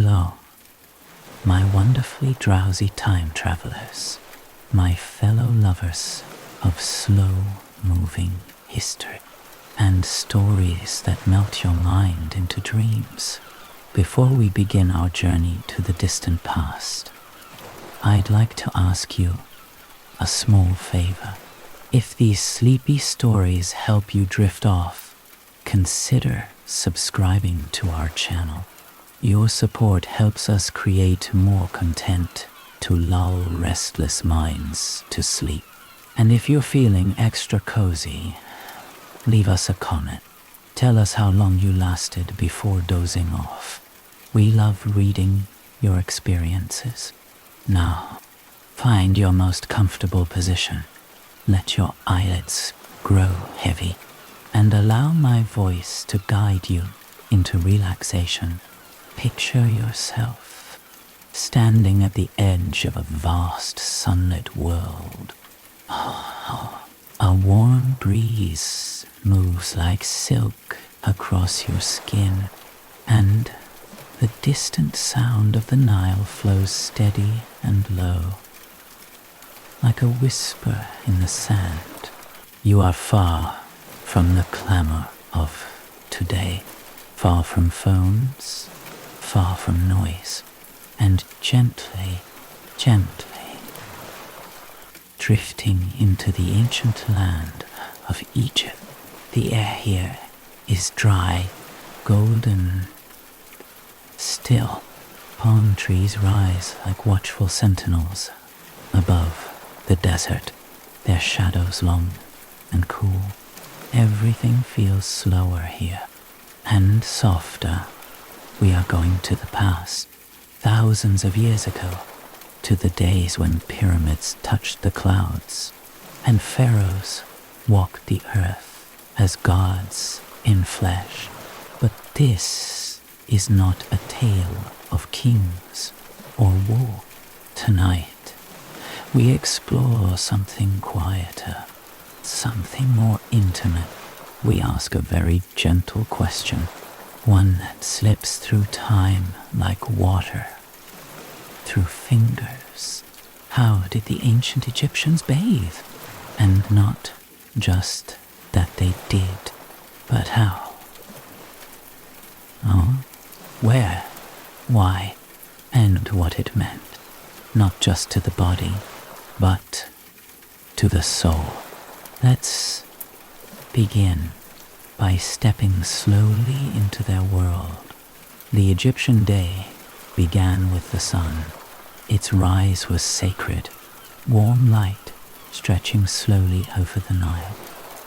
Hello, my wonderfully drowsy time travelers, my fellow lovers of slow-moving history and stories that melt your mind into dreams. Before we begin our journey to the distant past, I'd like to ask you a small favor. If these sleepy stories help you drift off, consider subscribing to our channel. Your support helps us create more content to lull restless minds to sleep. And if you're feeling extra cozy, leave us a comment. Tell us how long you lasted before dozing off. We love reading your experiences. Now, find your most comfortable position. Let your eyelids grow heavy and allow my voice to guide you into relaxation. Picture yourself standing at the edge of a vast sunlit world. A warm breeze moves like silk across your skin, and the distant sound of the Nile flows steady and low, like a whisper in the sand. You are far from the clamor of today, far from phones, far from noise, and gently, drifting into the ancient land of Egypt. The air here is dry, golden, still. Palm trees rise like watchful sentinels above the desert, their shadows long and cool. Everything feels slower here and softer. We are going to the past, thousands of years ago, to the days when pyramids touched the clouds and pharaohs walked the earth as gods in flesh. But this is not a tale of kings or war. Tonight, we explore something quieter, something more intimate. We ask a very gentle question, one that slips through time like water, through fingers. How did the ancient Egyptians bathe? And not just that they did, but how? Oh, where, why, and what it meant, not just to the body, but to the soul. Let's begin by stepping slowly into their world. The Egyptian day began with the sun. Its rise was sacred, warm light stretching slowly over the Nile,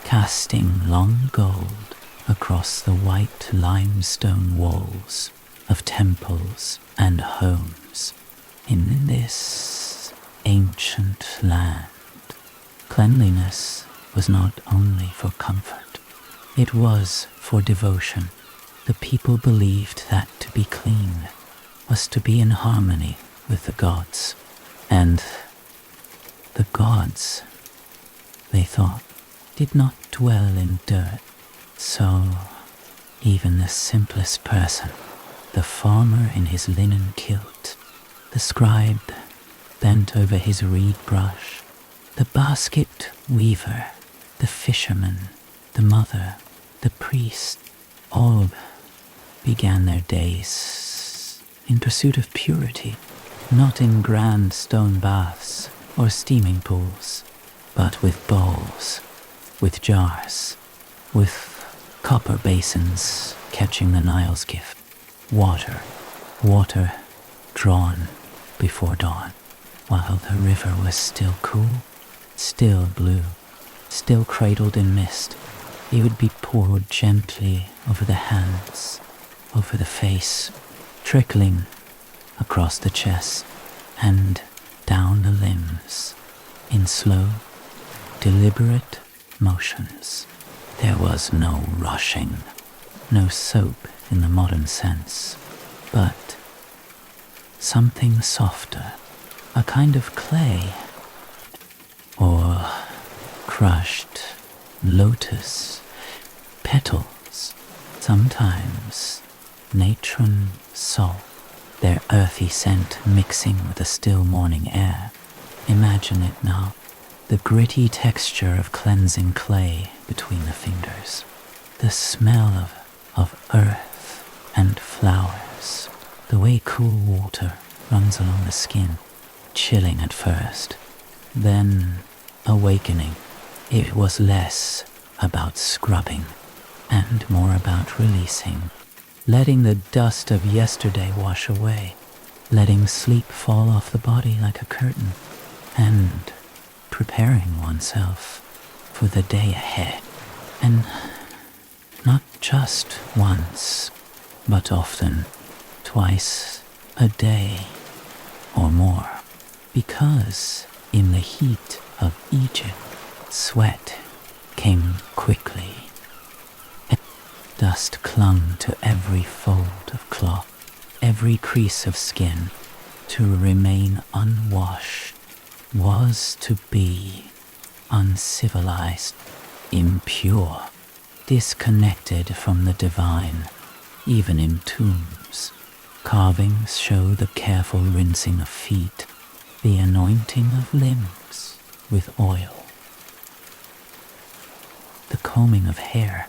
casting long gold across the white limestone walls of temples and homes. In this ancient land, cleanliness was not only for comfort, it was for devotion. The people believed that to be clean was to be in harmony with the gods. And the gods, they thought, did not dwell in dirt. So even the simplest person, the farmer in his linen kilt, the scribe bent over his reed brush, the basket weaver, the fisherman, the mother, the priest, all began their days in pursuit of purity, not in grand stone baths or steaming pools, but with bowls, with jars, with copper basins catching the Nile's gift, water drawn before dawn, while the river was still cool, still blue, still cradled in mist. It would be poured gently over the hands, over the face, trickling across the chest and down the limbs in slow, deliberate motions. There was no rushing, no soap in the modern sense, but something softer, a kind of clay or crushed lotus petals, sometimes natron salt, their earthy scent mixing with the still morning air. Imagine it now, the gritty texture of cleansing clay between the fingers, the smell of earth and flowers, the way cool water runs along the skin, chilling at first, then awakening. It was less about scrubbing and more about releasing, letting the dust of yesterday wash away, letting sleep fall off the body like a curtain, and preparing oneself for the day ahead. And not just once, but often, twice a day or more, because in the heat of Egypt, sweat came quickly. Dust clung to every fold of cloth, every crease of skin. To remain unwashed was to be uncivilized, impure, disconnected from the divine. Even in tombs, carvings show the careful rinsing of feet, the anointing of limbs with oil, the combing of hair,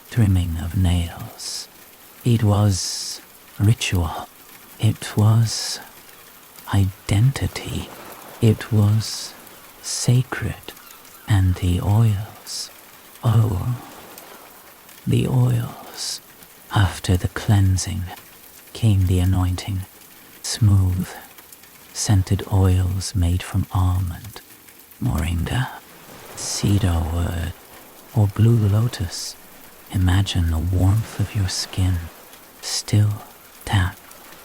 trimming of nails. It was ritual. It was identity. It was sacred. And the oils, oh, the oils. After the cleansing came the anointing, smooth, scented oils made from almond, moringa, cedarwood, or blue lotus. Imagine the warmth of your skin, still damp,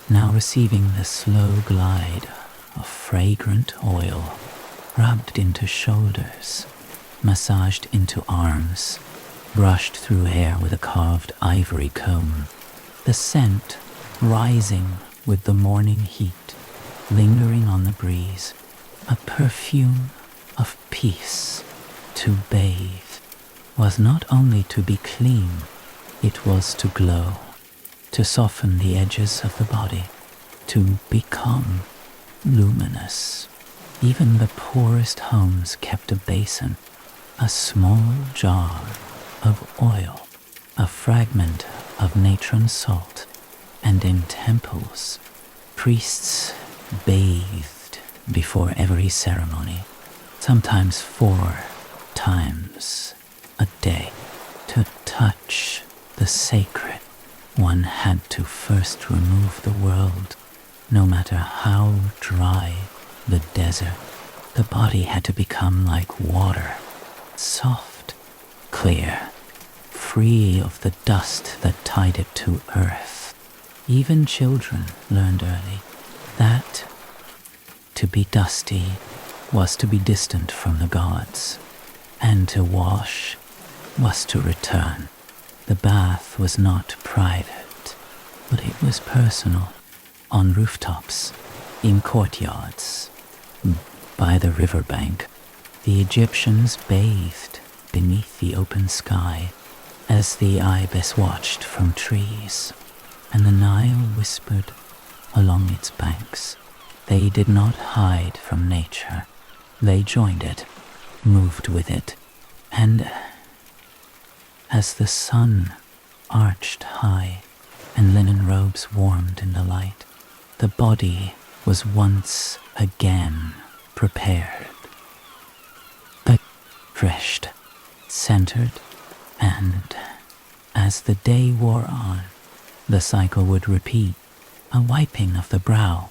now receiving the slow glide of fragrant oil, rubbed into shoulders, massaged into arms, brushed through hair with a carved ivory comb, the scent rising with the morning heat, lingering on the breeze, a perfume of peace. To bathe was not only to be clean, it was to glow, to soften the edges of the body, to become luminous. Even the poorest homes kept a basin, a small jar of oil, a fragment of natron salt, and in temples, priests bathed before every ceremony, sometimes 4 times a day. To touch the sacred, one had to first remove the world. No matter how dry the desert, the body had to become like water, soft, clear, free of the dust that tied it to earth. Even children learned early that to be dusty was to be distant from the gods, and to wash was to return. The bath was not private, but it was personal, on rooftops, in courtyards, by the riverbank. The Egyptians bathed beneath the open sky as the ibis watched from trees, and the Nile whispered along its banks. They did not hide from nature. They joined it, moved with it, and as the sun arched high and linen robes warmed in the light, the body was once again prepared, refreshed, centered, and as the day wore on, the cycle would repeat, a wiping of the brow,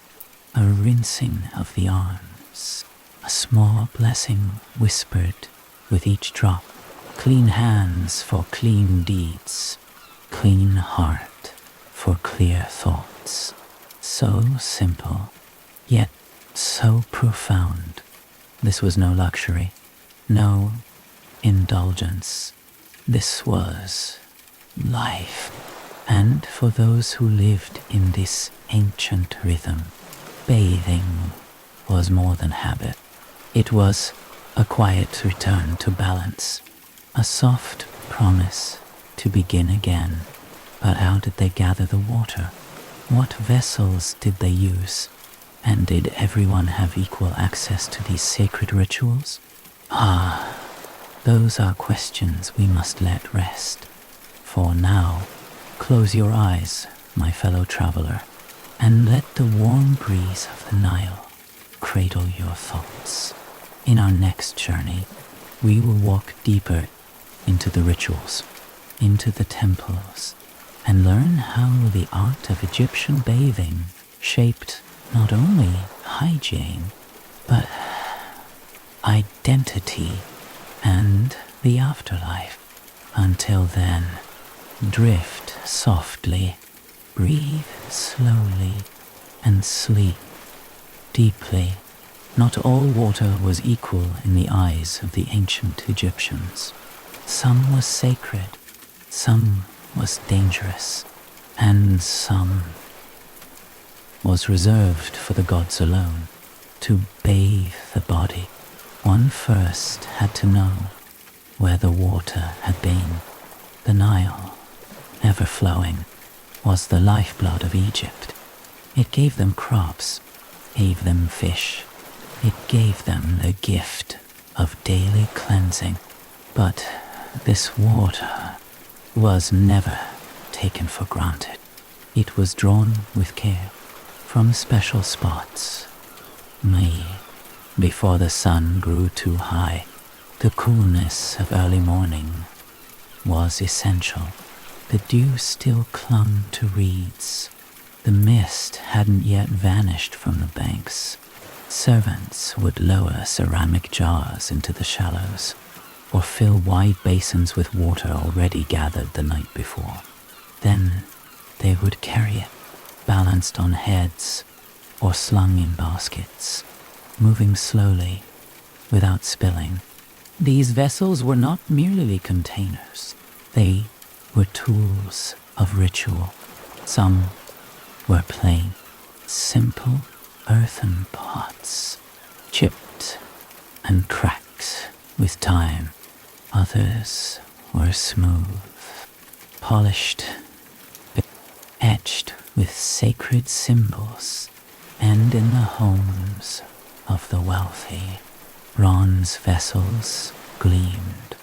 a rinsing of the arms, a small blessing whispered with each drop, clean hands for clean deeds, clean heart for clear thoughts. So simple, yet so profound. This was no luxury, no indulgence. This was life. And for those who lived in this ancient rhythm, bathing was more than habit. It was a quiet return to balance, a soft promise to begin again. But how did they gather the water? What vessels did they use? And did everyone have equal access to these sacred rituals? Ah, those are questions we must let rest. For now, close your eyes, my fellow traveler, and let the warm breeze of the Nile cradle your thoughts. In our next journey, we will walk deeper into the rituals, into the temples, and learn how the art of Egyptian bathing shaped not only hygiene, but identity and the afterlife. Until then, drift softly, breathe slowly, and sleep deeply. Not all water was equal in the eyes of the ancient Egyptians. Some was sacred, some was dangerous, and some was reserved for the gods alone. To bathe the body, one first had to know where the water had been. The Nile, ever flowing, was the lifeblood of Egypt. It gave them crops, gave them fish. It gave them the gift of daily cleansing. But this water was never taken for granted. It was drawn with care from special spots. Before the sun grew too high, the coolness of early morning was essential. The dew still clung to reeds. The mist hadn't yet vanished from the banks. Servants would lower ceramic jars into the shallows, or fill wide basins with water already gathered the night before. Then they would carry it, balanced on heads or slung in baskets, moving slowly without spilling. These vessels were not merely containers. They were tools of ritual. Some were plain, simple earthen pots, chipped and cracked with time. Others were smooth, polished, etched with sacred symbols, and in the homes of the wealthy, bronze vessels gleamed,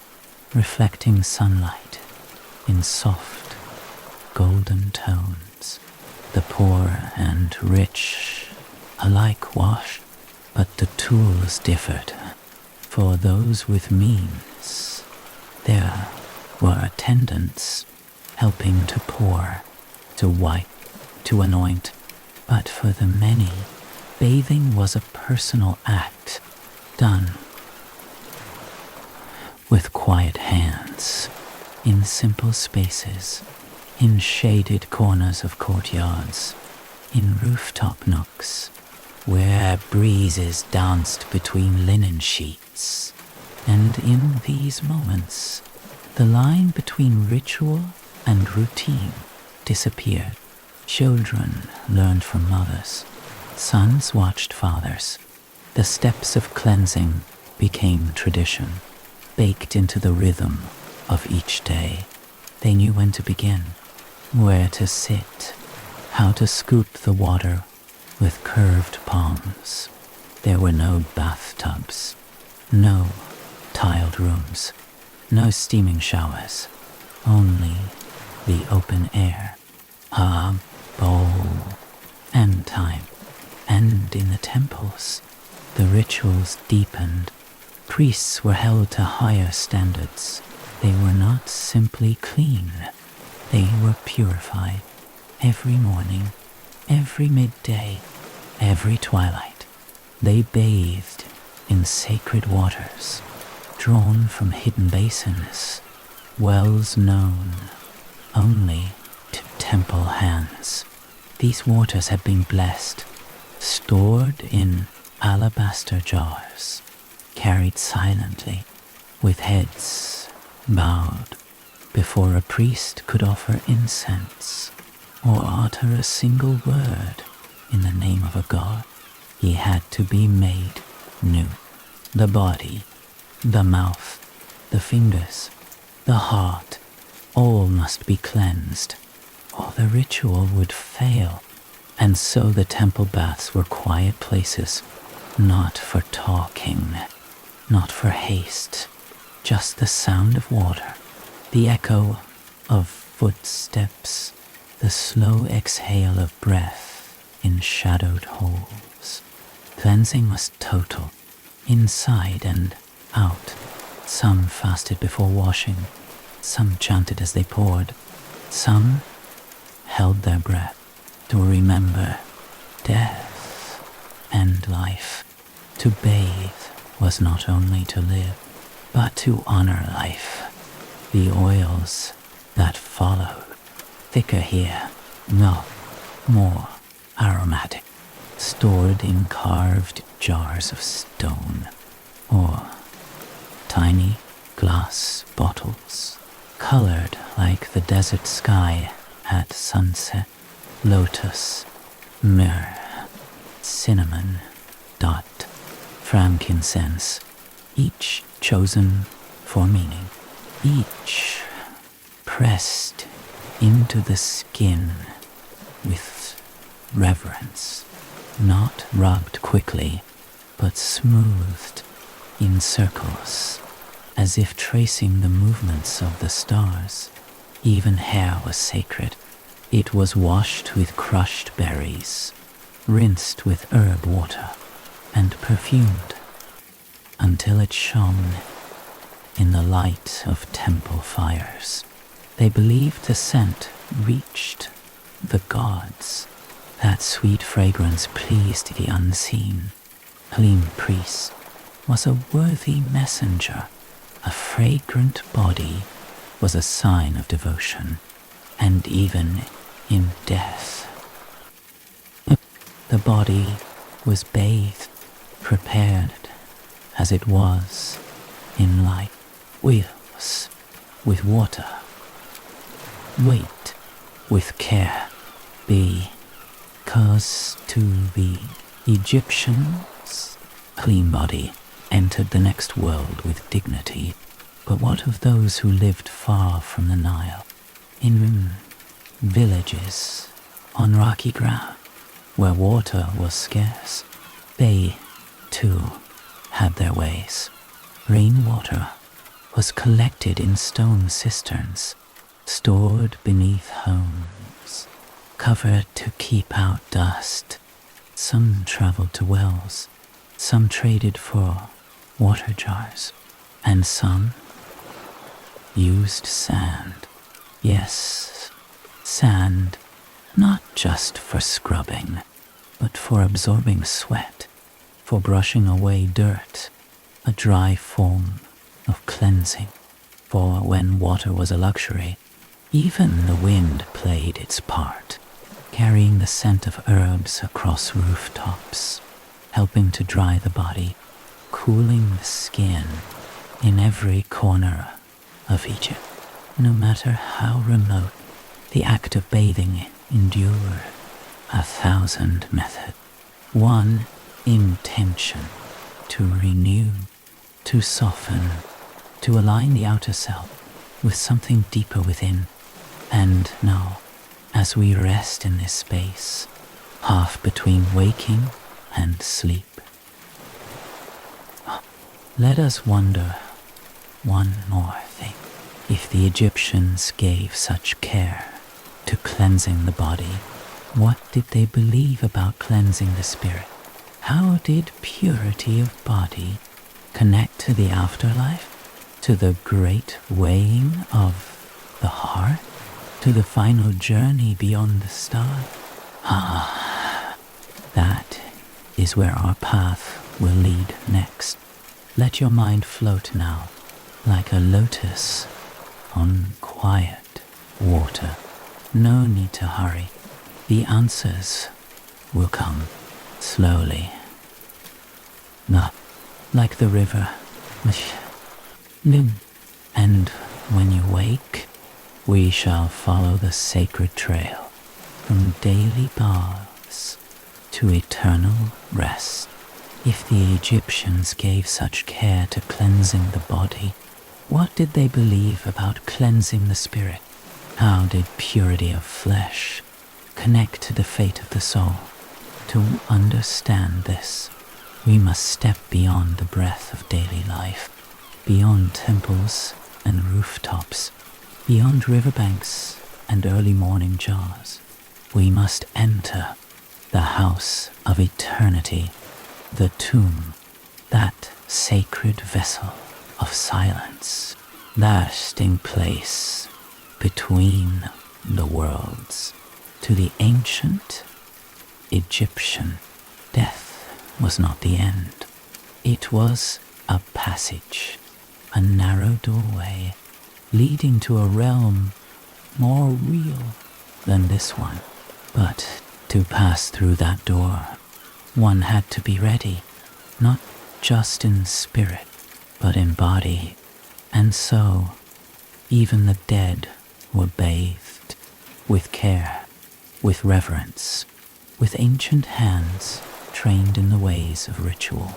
reflecting sunlight in soft, golden tones. The poor and rich alike washed, but the tools differed. For those with means, there were attendants helping to pour, to wipe, to anoint. But for the many, bathing was a personal act done with quiet hands, in simple spaces, in shaded corners of courtyards, in rooftop nooks, where breezes danced between linen sheets. And in these moments, the line between ritual and routine disappeared. Children learned from mothers. Sons watched fathers. The steps of cleansing became tradition, baked into the rhythm of each day. They knew when to begin, where to sit, how to scoop the water with curved palms. There were no bathtubs, no tiled rooms, no steaming showers, only the open air, a bowl, and time. And in the temples, the rituals deepened. Priests were held to higher standards. They were not simply clean, they were purified. Every morning, every midday, every twilight, they bathed in sacred waters, drawn from hidden basins, wells known only to temple hands. These waters had been blessed, stored in alabaster jars, carried silently, with heads bowed, before a priest could offer incense or utter a single word in the name of a god. He had to be made new. The body, the mouth, the fingers, the heart, all must be cleansed, or the ritual would fail. And so the temple baths were quiet places, not for talking, not for haste, just the sound of water, the echo of footsteps, the slow exhale of breath in shadowed holes. Cleansing was total, inside and out. Some fasted before washing, some chanted as they poured, some held their breath to remember death and life. To bathe was not only to live, but to honor life. The oils that followed, thicker here, no, more aromatic, stored in carved jars of stone, or tiny glass bottles, colored like the desert sky at sunset. Lotus, myrrh, cinnamon, dot, frankincense, each chosen for meaning, each pressed into the skin with reverence, not rubbed quickly, but smoothed in circles, as if tracing the movements of the stars. Even hair was sacred. It was washed with crushed berries, rinsed with herb water, and perfumed until it shone in the light of temple fires. They believed the scent reached the gods. That sweet fragrance pleased the unseen. Clean priest was a worthy messenger. A fragrant body was a sign of devotion, and even in death, the body was bathed, prepared as it was in light, wheels with water, wait with care, because to the Egyptians, clean body entered the next world with dignity. But what of those who lived far from the Nile, in villages on rocky ground where water was scarce? They, too, had their ways. Rainwater was collected in stone cisterns, stored beneath homes, covered to keep out dust. Some traveled to wells, some traded for water jars, and some used sand. Yes, sand, not just for scrubbing, but for absorbing sweat, for brushing away dirt, a dry form of cleansing. For when water was a luxury, even the wind played its part, carrying the scent of herbs across rooftops, helping to dry the body, cooling the skin in every corner of Egypt. No matter how remote, the act of bathing endured 1,000 methods. One intention: to renew, to soften, to align the outer self with something deeper within. And now, as we rest in this space, half between waking and sleep, let us wonder one more thing. If the Egyptians gave such care to cleansing the body, what did they believe about cleansing the spirit? How did purity of body connect to the afterlife, to the great weighing of the heart, to the final journey beyond the stars? That is where our path will lead next. Let your mind float now, like a lotus on quiet water. No need to hurry. The answers will come slowly. Not like the river. And when you wake, we shall follow the sacred trail from daily baths to eternal rest. If the Egyptians gave such care to cleansing the body, what did they believe about cleansing the spirit? How did purity of flesh connect to the fate of the soul. To understand this, we must step beyond the breath of daily life, beyond temples and rooftops, beyond riverbanks and early morning jars. We must enter the house of eternity, the tomb, that sacred vessel of silence, that resting place between the worlds. To the ancient Egyptian, death was not the end. It was a passage, a narrow doorway leading to a realm more real than this one. But to pass through that door, one had to be ready, not just in spirit, but in body. And so, even the dead were bathed with care, with reverence, with ancient hands trained in the ways of ritual.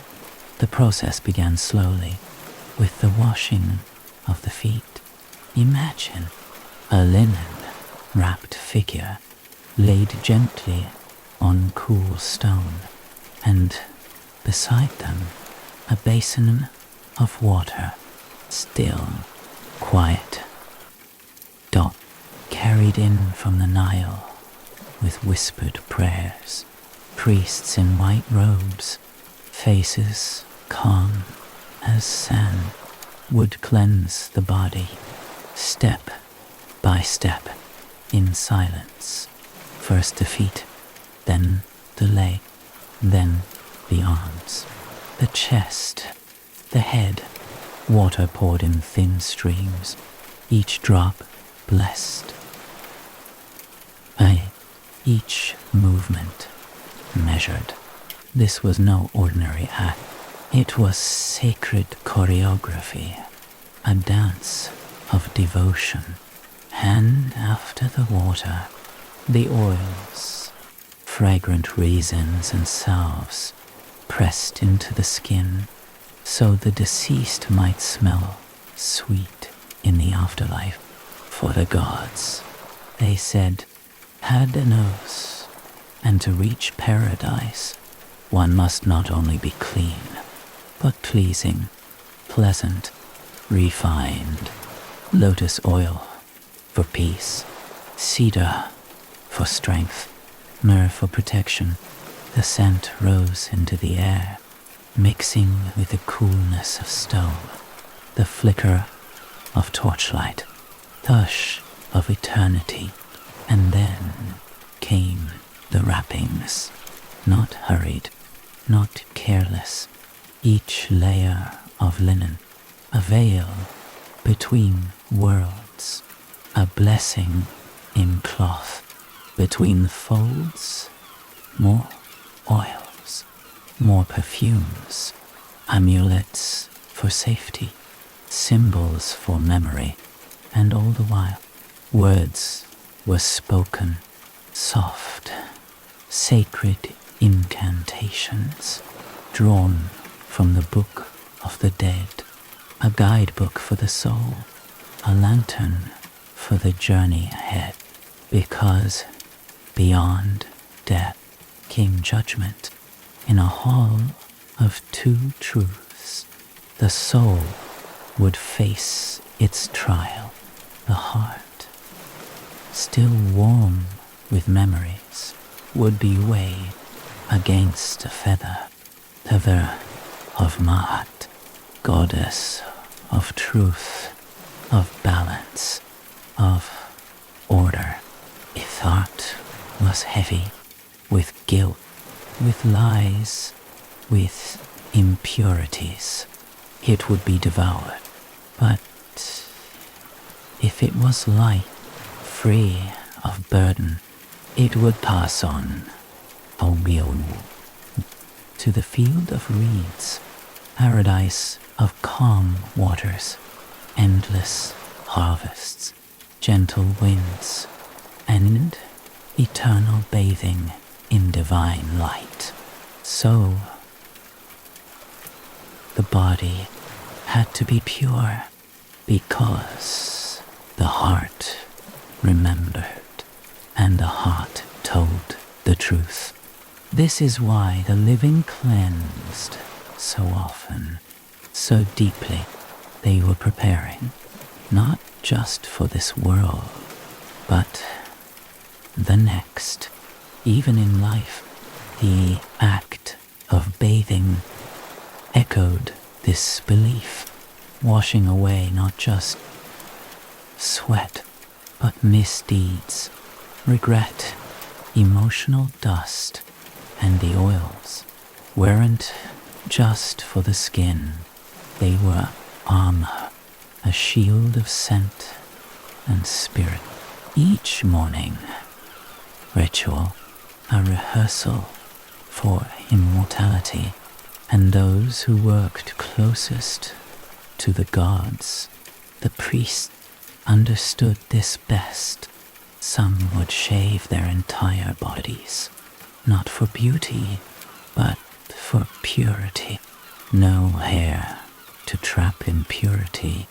The process began slowly, with the washing of the feet. Imagine a linen-wrapped figure laid gently on cool stone, and beside them a basin of water, still, quiet. Dot carried in from the Nile with whispered prayers. Priests in white robes, faces calm as sand, would cleanse the body, step by step, in silence. First the feet, then the leg, then the arms, the chest, the head. Water poured in thin streams, each drop blessed. Each movement measured. This was no ordinary act. It was sacred choreography, a dance of devotion. Hand after the water, the oils, fragrant raisins and salves pressed into the skin so the deceased might smell sweet in the afterlife. For the gods, they said, had an oath, and to reach paradise, one must not only be clean, but pleasing, pleasant, refined. Lotus oil for peace, cedar for strength, myrrh for protection. The scent rose into the air, mixing with the coolness of stone, the flicker of torchlight, the hush of eternity. And then came the wrappings, not hurried, not careless, each layer of linen, a veil between worlds, a blessing in cloth between the folds. More oils, more perfumes, amulets for safety, symbols for memory, and all the while words were spoken, soft, sacred incantations drawn from the book of the dead, a guidebook for the soul, a lantern for the journey ahead, because beyond death came judgment in a hall of two truths. The soul would face its trial, the heart, still warm with memories, would be weighed against a feather of Ma'at, goddess of truth, of balance, of order. If heart was heavy with guilt, with lies, with impurities, it would be devoured. But if it was light, free of burden, it would pass on, to the field of reeds, paradise of calm waters, endless harvests, gentle winds, and eternal bathing in divine light. So, the body had to be pure, because the heart remembered, and the heart told the truth. This is why the living cleansed so often, so deeply. They were preparing, not just for this world, but the next. Even in life, the act of bathing echoed this belief, washing away not just sweat, but misdeeds, regret, emotional dust, and the oils weren't just for the skin. They were armor, a shield of scent and spirit. Each morning, ritual, a rehearsal for immortality, and those who worked closest to the gods, the priests, understood this best. Some would shave their entire bodies, not for beauty, but for purity. No hair to trap impurity,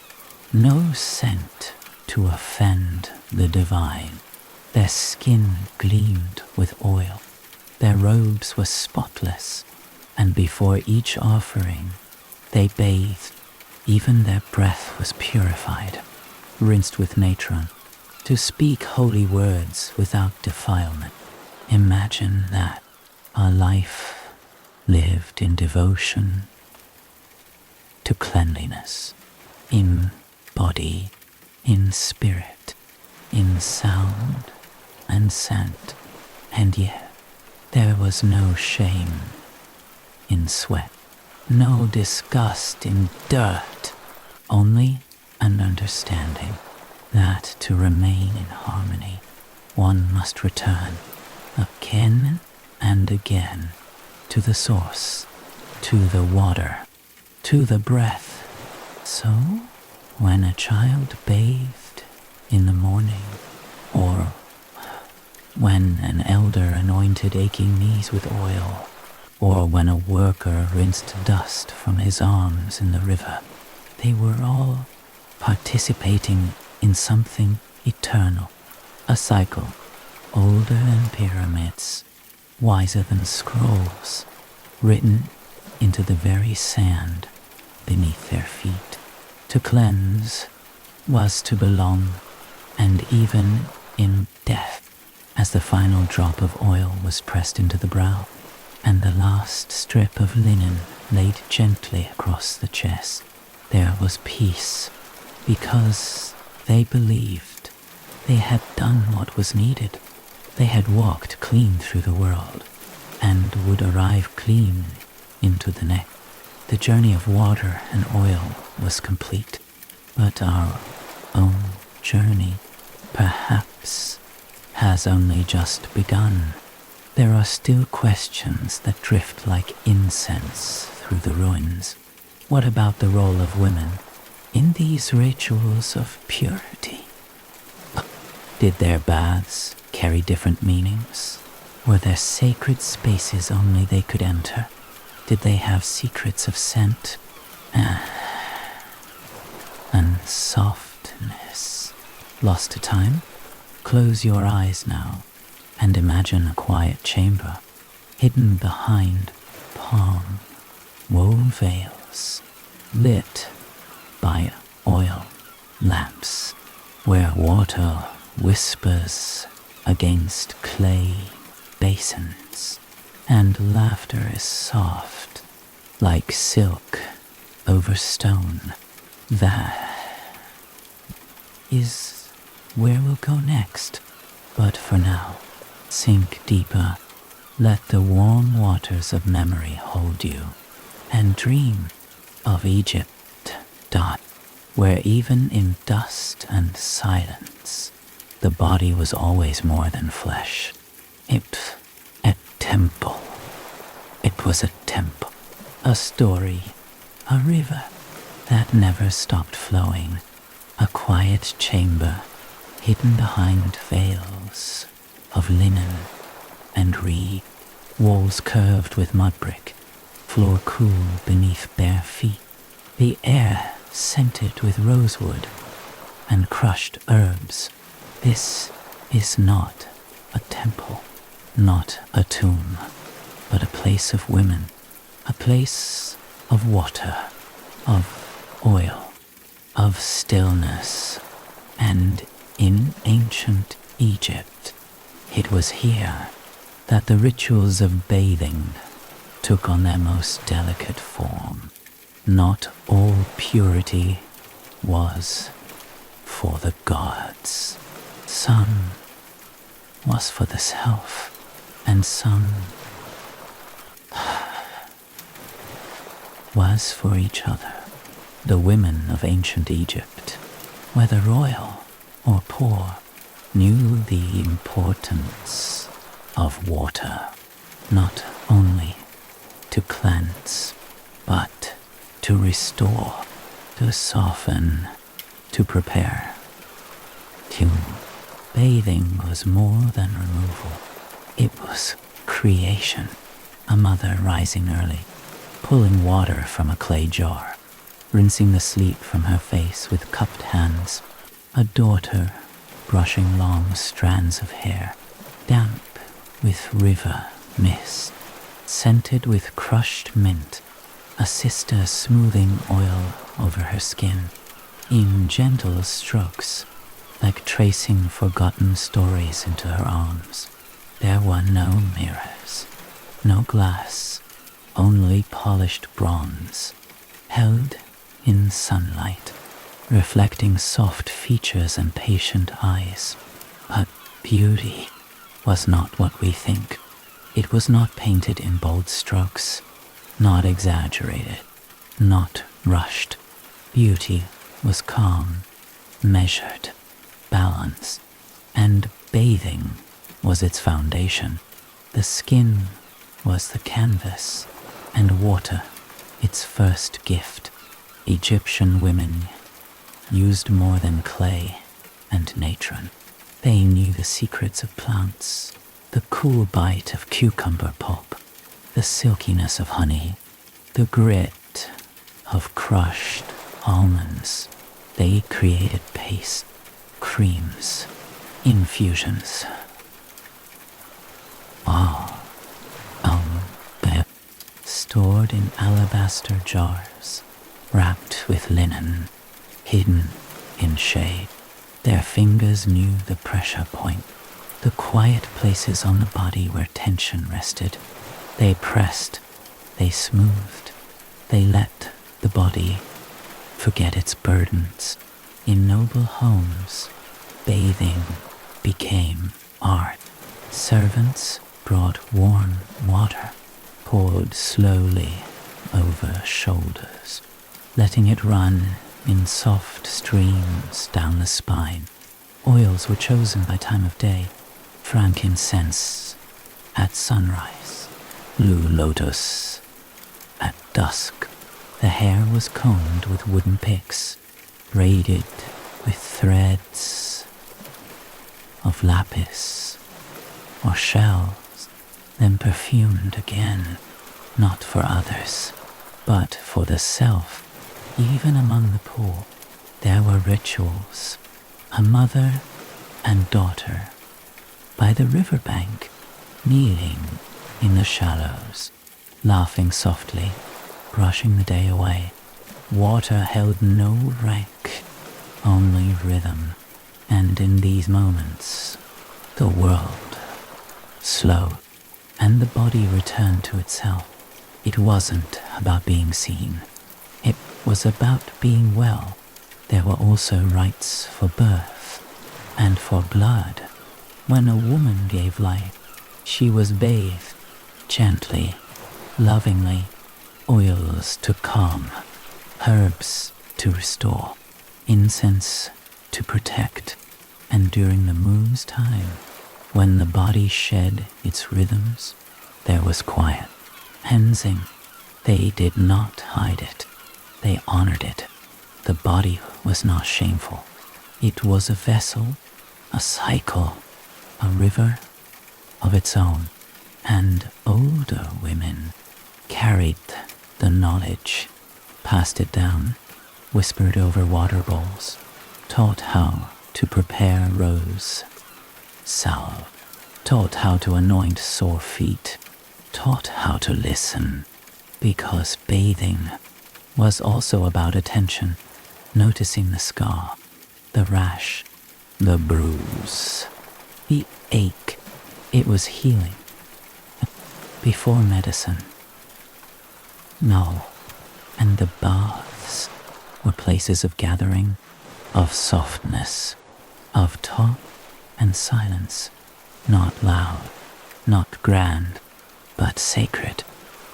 no scent to offend the divine. Their skin gleamed with oil, their robes were spotless, and before each offering they bathed. Even their breath was purified, rinsed with natron, to speak holy words without defilement. Imagine that, a life lived in devotion to cleanliness, in body, in spirit, in sound and scent, and yet there was no shame in sweat, no disgust in dirt, only an understanding that to remain in harmony, one must return again and again to the source, to the water, to the breath. So, when a child bathed in the morning, or when an elder anointed aching knees with oil, or when a worker rinsed dust from his arms in the river, they were all participating in something eternal, a cycle older than pyramids, wiser than scrolls, written into the very sand beneath their feet. To cleanse was to belong, and even in death, as the final drop of oil was pressed into the brow, and the last strip of linen laid gently across the chest, there was peace, because they believed they had done what was needed. They had walked clean through the world, and would arrive clean into the next. The journey of water and oil was complete, but our own journey perhaps has only just begun. There are still questions that drift like incense through the ruins. What about the role of women in these rituals of purity? Did their baths carry different meanings? Were there sacred spaces only they could enter? Did they have secrets of scent and softness? Lost to time? Close your eyes now and imagine a quiet chamber hidden behind palm woven veils, lit by oil lamps, where water whispers against clay basins, and laughter is soft like silk over stone. That is where we'll go next. But for now, sink deeper. Let the warm waters of memory hold you, and dream of Egypt, where even in dust and silence, the body was always more than flesh. It was a temple, a story, a river that never stopped flowing, a quiet chamber hidden behind veils of linen and reed, walls curved with mud brick, floor cool beneath bare feet, the air scented with rosewood and crushed herbs. This is not a temple. not a tomb, but a place of women, a place of water, of oil, of stillness. And in ancient Egypt, it was here that the rituals of bathing took on their most delicate form. Not all purity was for the gods. Some was for the self, and some was for each other. The women of ancient Egypt, whether royal or poor, knew the importance of water, not only to cleanse, but to restore, to soften, to prepare. To bathing was more than removal. It was creation. A mother rising early, pulling water from a clay jar, rinsing the sleep from her face with cupped hands. A daughter brushing long strands of hair, damp with river mist, scented with crushed mint. A sister smoothing oil over her skin, in gentle strokes, like tracing forgotten stories into her arms. There were no mirrors, no glass, only polished bronze, held in sunlight, reflecting soft features and patient eyes. But beauty was not what we think. It was not painted in bold strokes, not exaggerated, not rushed. Beauty was calm, measured, balanced, and bathing was its foundation. The skin was the canvas, and water its first gift. Egyptian women used more than clay and natron. They knew the secrets of plants, the cool bite of cucumber pulp, the silkiness of honey, the grit of crushed almonds. They created paste, creams, infusions. All stored in alabaster jars, wrapped with linen, hidden in shade. Their fingers knew the pressure point, the quiet places on the body where tension rested. They pressed, they smoothed, they let the body forget its burdens. In noble homes, bathing became art. Servants brought warm water, poured slowly over shoulders, letting it run in soft streams down the spine. Oils were chosen by time of day: frankincense at sunrise, blue lotus at dusk. The hair was combed with wooden picks, braided with threads of lapis or shells, then perfumed again, not for others, but for the self. Even among the poor, there were rituals. A mother and daughter by the riverbank, kneeling in the shallows, laughing softly, brushing the day away. Water held no rank, only rhythm. And in these moments, the world slowed, and the body returned to itself. It wasn't about being seen. It was about being well. There were also rites for birth and for blood. When a woman gave life, she was bathed gently, lovingly, oils to calm, herbs to restore, incense to protect. And during the moon's time, when the body shed its rhythms, there was quiet. Hensing, they did not hide it. They honored it. The body was not shameful. It was a vessel, a cycle, a river of its own. And older women carried the knowledge, passed it down, whispered over water bowls, taught how to prepare rose salve, taught how to anoint sore feet, taught how to listen, because bathing was also about attention, noticing the scar, the rash, the bruise, the ache. It was healing before medicine. No, and the baths were places of gathering, of softness, of talk and silence, not loud, not grand, but sacred,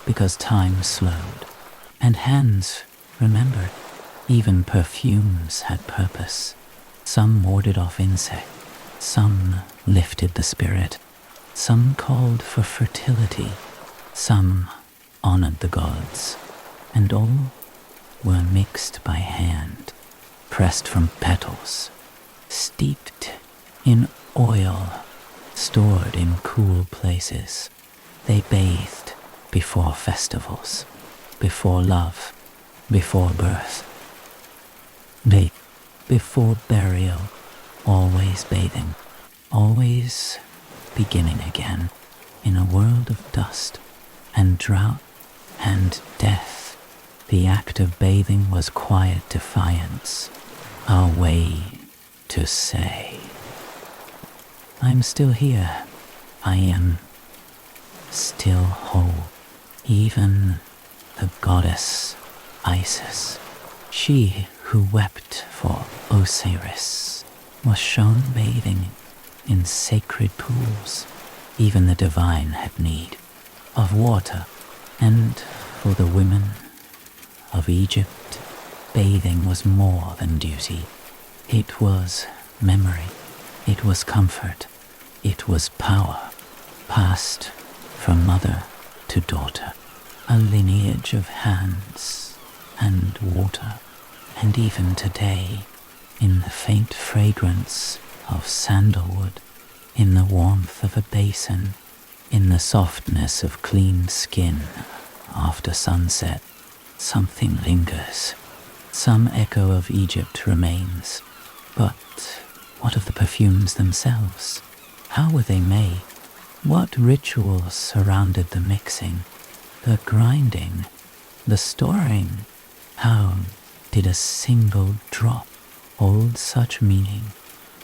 because time slowed, and hands remembered. Even perfumes had purpose. Some warded off insects, some lifted the spirit, some called for fertility, some honored the gods, and all were mixed by hand, pressed from petals, steeped in oil, stored in cool places. They bathed before festivals, before love, before birth. They, before burial, always bathing, always beginning again in a world of dust and drought and death. The act of bathing was quiet defiance, a way to say, I'm still here, I am still whole. Even the goddess Isis, she who wept for Osiris, was shown bathing in sacred pools. Even the divine had need of water, and for the women of Egypt, bathing was more than duty. It was memory, it was comfort, it was power, passed from mother to daughter, a lineage of hands and water. And even today, in the faint fragrance of sandalwood, in the warmth of a basin, in the softness of clean skin after sunset, something lingers. Some echo of Egypt remains. But what of the perfumes themselves? How were they made? What rituals surrounded the mixing, the grinding, the storing? How did a single drop hold such meaning?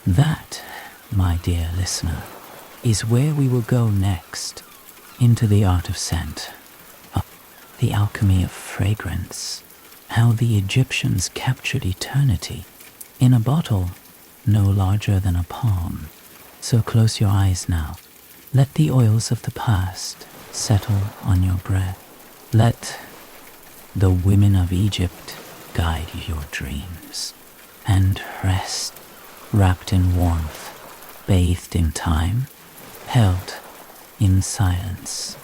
That, my dear listener, is where we will go next, into the art of scent, the alchemy of fragrance, how the Egyptians captured eternity in a bottle no larger than a palm. So close your eyes now. Let the oils of the past settle on your breath. Let the women of Egypt guide your dreams, and rest, wrapped in warmth, bathed in time, held in silence.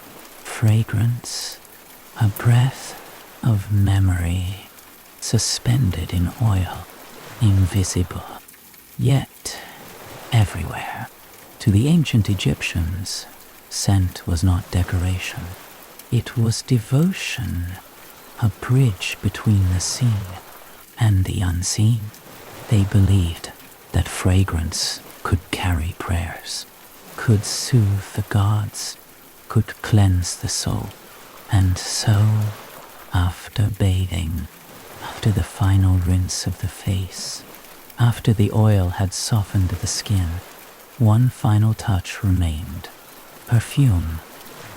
Fragrance, a breath of memory, suspended in oil, invisible, yet everywhere. To the ancient Egyptians, scent was not decoration. It was devotion, a bridge between the seen and the unseen. They believed that fragrance could carry prayers, could soothe the gods, could cleanse the soul. And so, after bathing, after the final rinse of the face, after the oil had softened the skin, one final touch remained. Perfume,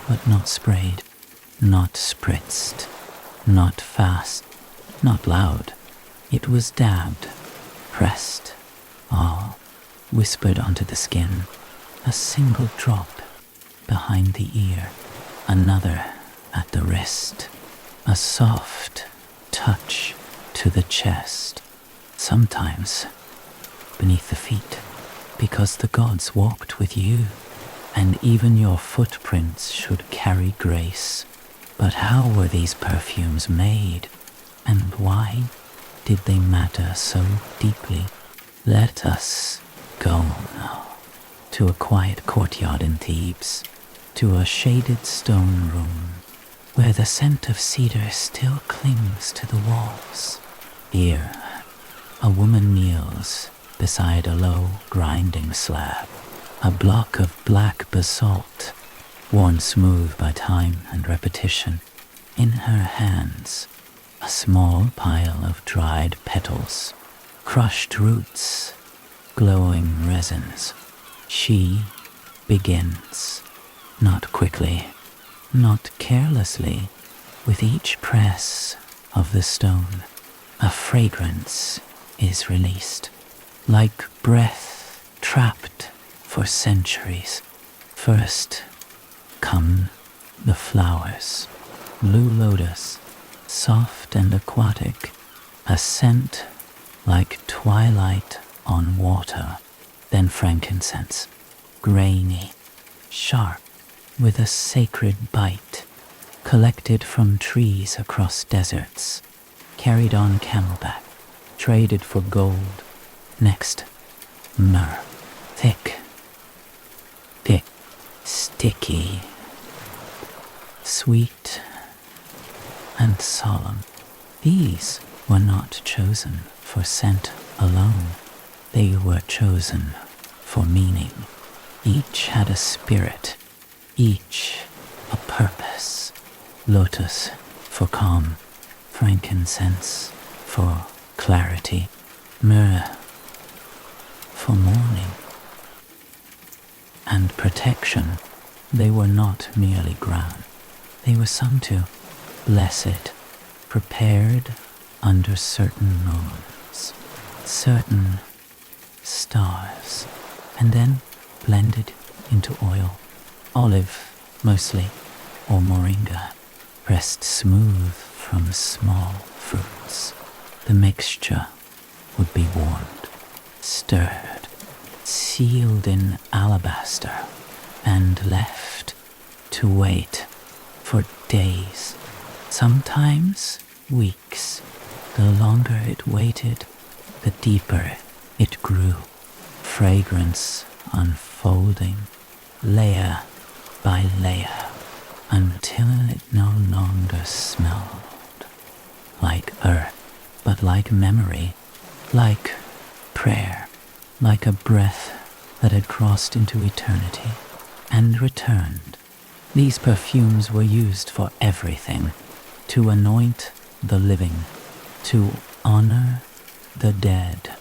but not sprayed, not spritzed, not fast, not loud. It was dabbed, pressed, all whispered onto the skin. A single drop behind the ear, another at the wrist, a soft touch to the chest, sometimes beneath the feet, because the gods walked with you, and even your footprints should carry grace. But how were these perfumes made, and why did they matter so deeply? Let us go now to a quiet courtyard in Thebes, to a shaded stone room, where the scent of cedar still clings to the walls. Here, a woman kneels beside a low grinding slab, a block of black basalt, worn smooth by time and repetition. In her hands, a small pile of dried petals, crushed roots, glowing resins. She begins, not quickly, not carelessly. With each press of the stone, a fragrance is released, like breath trapped for centuries. First come the flowers, blue lotus, soft and aquatic, a scent like twilight on water. Then frankincense, grainy, sharp, with a sacred bite, collected from trees across deserts, carried on camelback, traded for gold. Next, myrrh, thick, sticky, sweet, and solemn. These were not chosen for scent alone. They were chosen for meaning. Each had a spirit, each a purpose. Lotus for calm, frankincense for clarity, myrrh for mourning and protection. They were not merely ground. They were sung to, blessed, prepared under certain moons, certain stars, and then blended into oil, olive mostly, or moringa, pressed smooth from small fruits. The mixture would be warmed, stirred, sealed in alabaster, and left to wait for days, sometimes weeks. The longer it waited, the deeper it grew, fragrance unfolding, layer by layer, until it no longer smelled like earth, but like memory, like prayer, like a breath that had crossed into eternity and returned. These perfumes were used for everything: to anoint the living, to honor the dead,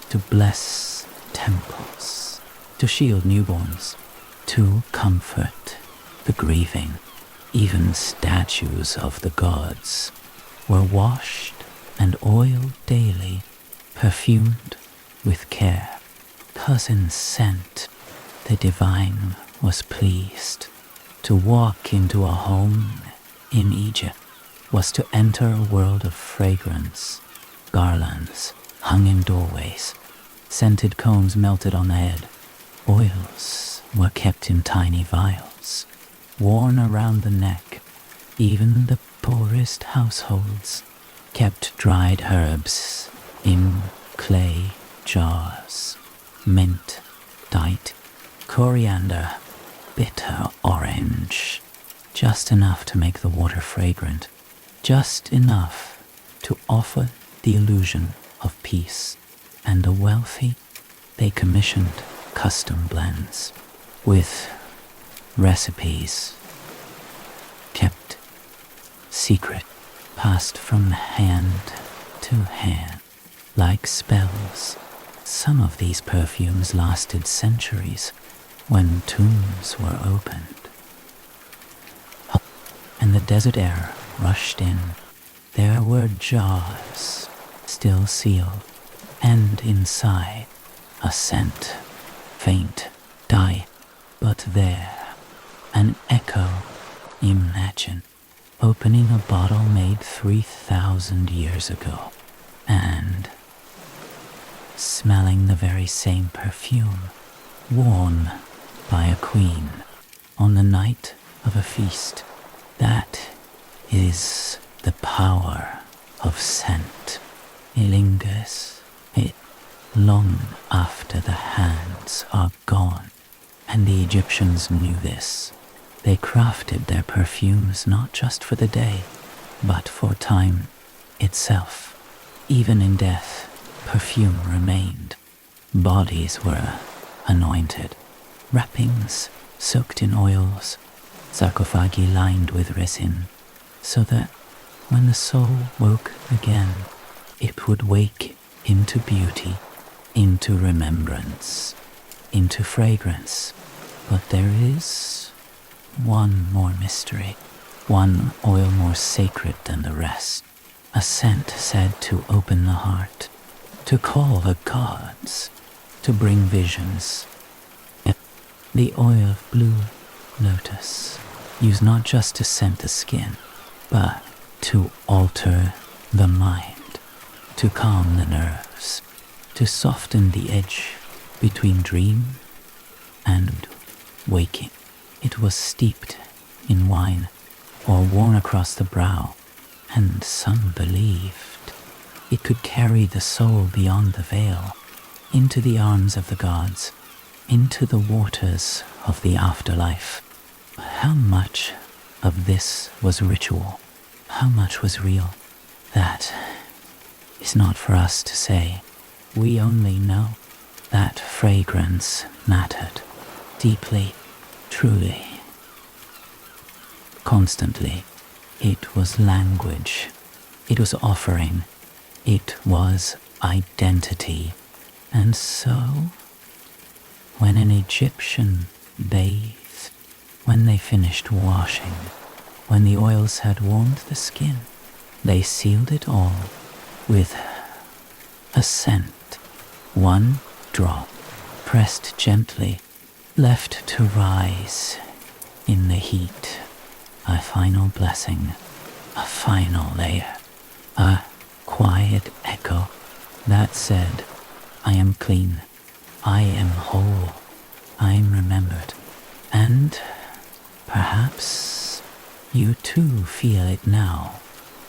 to bless temples, to shield newborns, to comfort the grieving. Even statues of the gods were washed and oiled daily, perfumed with care. 'Cause in scent the divine was pleased. To walk into a home in Egypt was to enter a world of fragrance. Garlands hung in doorways, scented combs melted on the head. Oils were kept in tiny vials, worn around the neck. Even the poorest households kept dried herbs in clay jars. Mint, date, coriander, bitter orange, just enough to make the water fragrant, just enough to offer the illusion of peace. And the wealthy, they commissioned custom blends with recipes kept secret, passed from hand to hand like spells. Some of these perfumes lasted centuries when tombs were opened, and the desert air rushed in. There were jars still sealed, and inside a scent, faint, die, but there, an echo. Imagine opening a bottle made 3,000 years ago and smelling the very same perfume, worn by a queen on the night of a feast. That is the power of scent. It lingers, it long after the hands are gone, and the Egyptians knew this. They crafted their perfumes not just for the day, but for time itself. Even in death, perfume remained. Bodies were anointed, wrappings soaked in oils, sarcophagi lined with resin, so that when the soul woke again, it would wake into beauty, into remembrance, into fragrance. But there is one more mystery, one oil more sacred than the rest, a scent said to open the heart, to call the gods, to bring visions. The oil of blue lotus, used not just to scent the skin, but to alter the mind, to calm the nerves, to soften the edge between dream and waking. It was steeped in wine or worn across the brow, and some believed it could carry the soul beyond the veil, into the arms of the gods, into the waters of the afterlife. How much of this was ritual? How much was real? That is not for us to say. We only know that fragrance mattered deeply, truly, constantly. It was language, it was offering, it was identity. And so, when an Egyptian bathed, when they finished washing, when the oils had warmed the skin, they sealed it all with a scent, one drop, pressed gently, left to rise in the heat, a final blessing, a final layer, a quiet echo that said, I am clean, I am whole, I am remembered. And perhaps you too feel it now,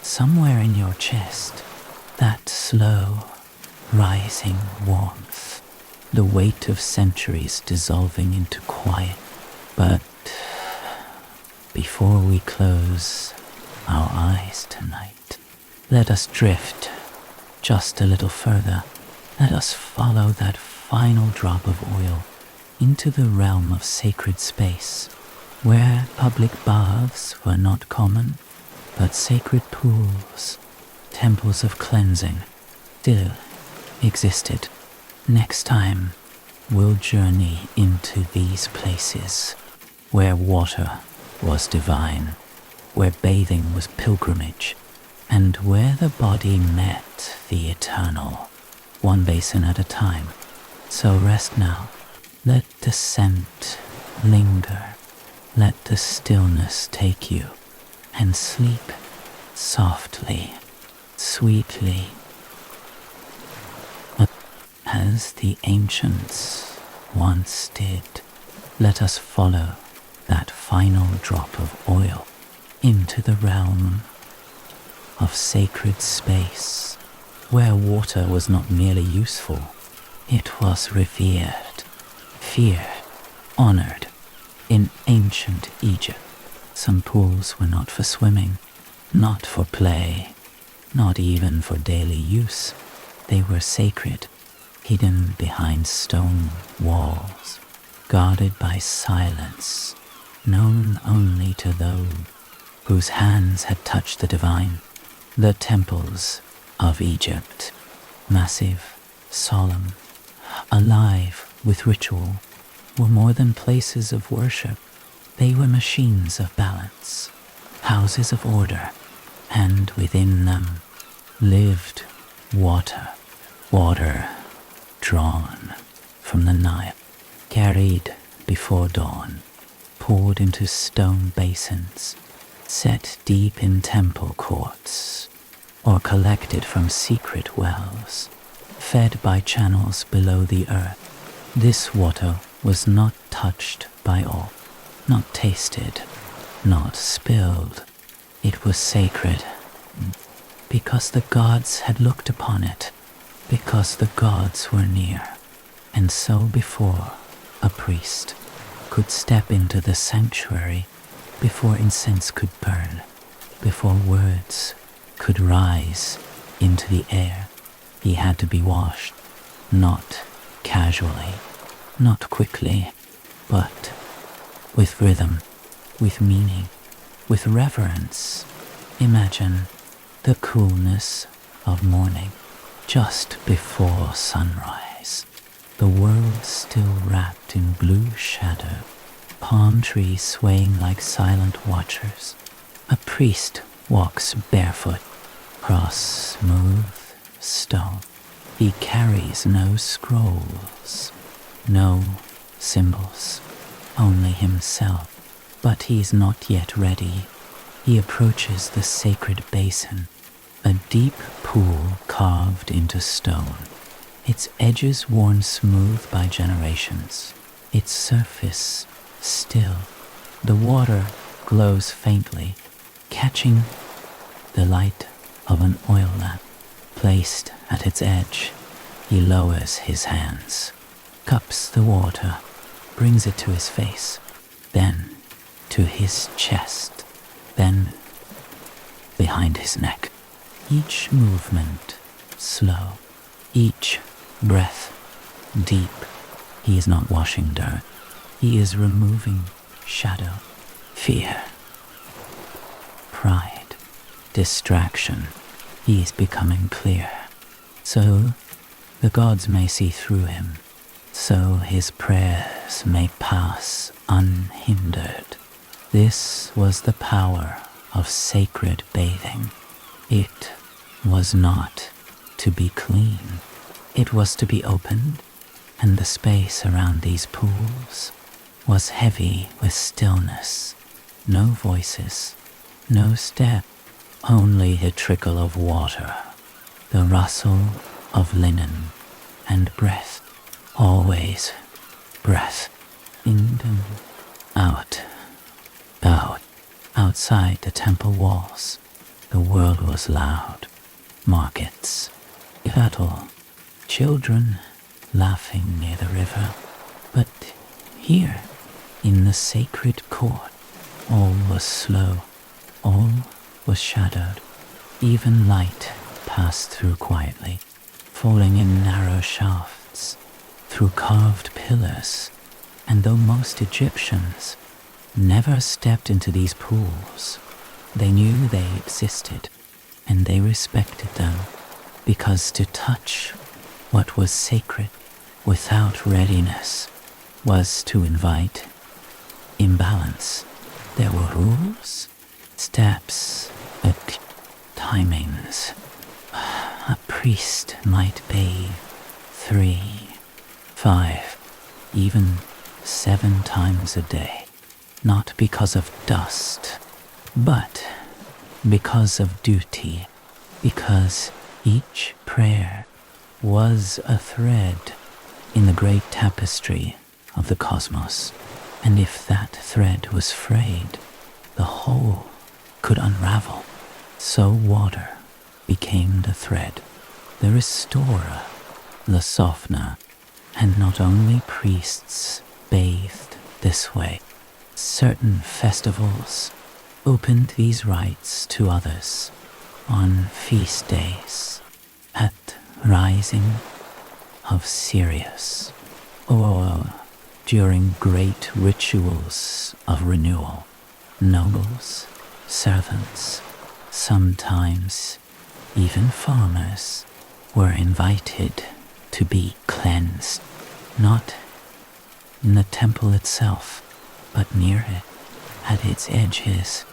somewhere in your chest, that slow, rising warmth, the weight of centuries dissolving into quiet. But before we close our eyes tonight, let us drift just a little further. Let us follow that final drop of oil into the realm of sacred space, where public baths were not common, but sacred pools, temples of cleansing, still existed. Next time, we'll journey into these places, where water was divine, where bathing was pilgrimage, and where the body met the eternal, one basin at a time. So rest now, let the scent linger, let the stillness take you, and sleep softly, sweetly, as the ancients once did. Let us follow that final drop of oil into the realm of sacred space, where water was not merely useful, it was revered, feared, honored. In ancient Egypt, some pools were not for swimming, not for play, not even for daily use. They were sacred, hidden behind stone walls, guarded by silence, known only to those whose hands had touched the divine. The temples of Egypt, massive, solemn, alive with ritual, were more than places of worship. They were machines of balance, houses of order, and within them lived water, water drawn from the Nile, carried before dawn, poured into stone basins, set deep in temple courts, or collected from secret wells, fed by channels below the earth. This water was not touched by all, not tasted, not spilled. It was sacred because the gods had looked upon it, because the gods were near. And so before a priest could step into the sanctuary, before incense could burn, before words could rise into the air, he had to be washed, not casually, not quickly, but with rhythm, with meaning, with reverence. Imagine the coolness of morning, just before sunrise, the world still wrapped in blue shadow, palm trees swaying like silent watchers. A priest walks barefoot across smooth stone. He carries no scrolls, no symbols, only himself. But he's not yet ready. He approaches the sacred basin, a deep pool carved into stone, its edges worn smooth by generations, its surface still. The water glows faintly, catching the light of an oil lamp. Placed at its edge, he lowers his hands, cups the water, brings it to his face, then to his chest, then behind his neck. Each movement slow, each breath deep. He is not washing dirt. He is removing shadow, fear, pride, distraction. He is becoming clear. So the gods may see through him. So his prayers may pass unhindered. This was the power of sacred bathing. It was not to be clean. It was to be opened, and the space around these pools was heavy with stillness. No voices, no step, only a trickle of water, the rustle of linen, and breath, always breath, in and out, out. Outside the temple walls, the world was loud. Markets, cattle, children laughing near the river. But here, in the sacred court, all was slow, all was shadowed. Even light passed through quietly, falling in narrow shafts, through carved pillars. And though most Egyptians never stepped into these pools, they knew they existed, and they respected them, because to touch what was sacred without readiness was to invite imbalance. There were rules, steps, timings. A priest might bathe 3, 5, even 7 times a day, not because of dust, but because of duty, because each prayer was a thread in the great tapestry of the cosmos, and if that thread was frayed, the whole could unravel. So water became the thread, the restorer, the softener, and not only priests bathed this way. Certain festivals opened these rites to others on feast days, at rising of Sirius, or during great rituals of renewal. Nobles, servants, sometimes even farmers were invited to be cleansed, not in the temple itself, but near it, at its edges,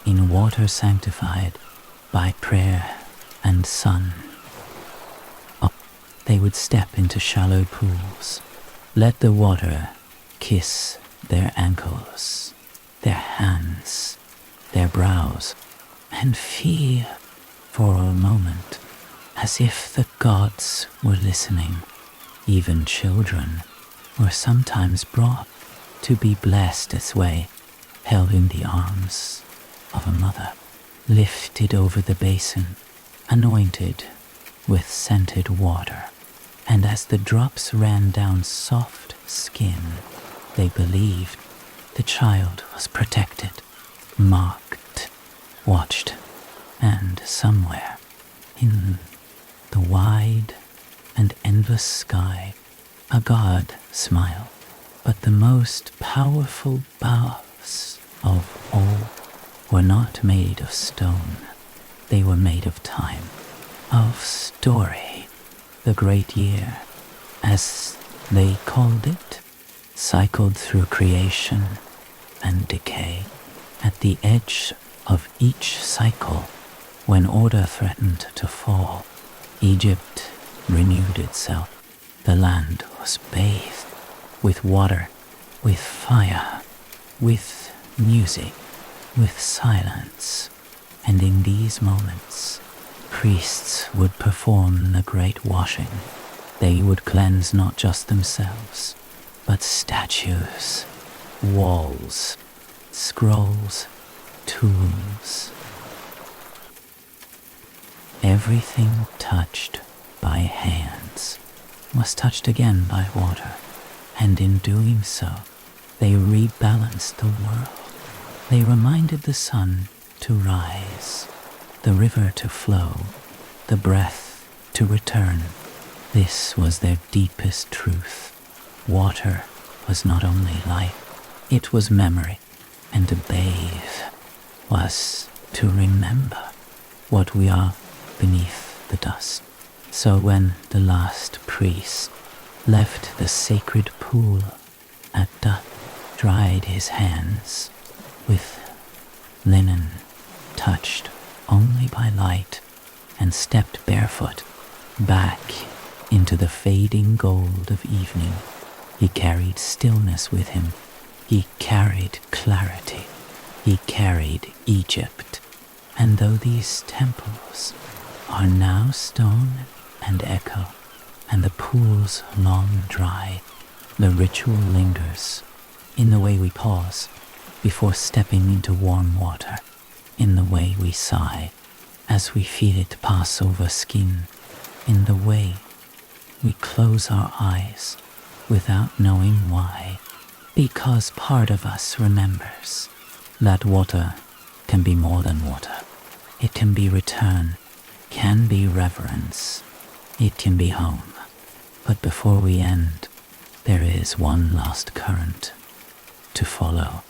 in water sanctified by prayer and sun. Up, they would step into shallow pools, let the water kiss their ankles, their hands, their brows, and feel for a moment as if the gods were listening. Even children were sometimes brought to be blessed this way, held in the arms of a mother, lifted over the basin, anointed with scented water, and as the drops ran down soft skin, they believed the child was protected, marked, watched, and somewhere in the wide and endless sky, a god smiled, But the most powerful baths of all were not made of stone. They were made of time, of story. The great year, as they called it, cycled through creation and decay. At the edge of each cycle, when order threatened to fall, Egypt renewed itself. The land was bathed with water, with fire, with music, with silence. And in these moments, priests would perform the great washing. They would cleanse not just themselves, but statues, walls, scrolls, tools. Everything touched by hands was touched again by water, and in doing so, they rebalanced the world. They reminded the sun to rise, the river to flow, the breath to return. This was their deepest truth. Water was not only life, it was memory, and to bathe was to remember what we are beneath the dust. So when the last priest left the sacred pool at dusk, dried his hands with linen touched only by light, and stepped barefoot back into the fading gold of evening, he carried stillness with him. He carried clarity. He carried Egypt. And though these temples are now stone and echo, and the pools long dry, the ritual lingers in the way we pause before stepping into warm water, in the way we sigh as we feel it pass over skin, in the way we close our eyes without knowing why, because part of us remembers that water can be more than water. It can be return, can be reverence, it can be home. But before we end, there is one last current to follow,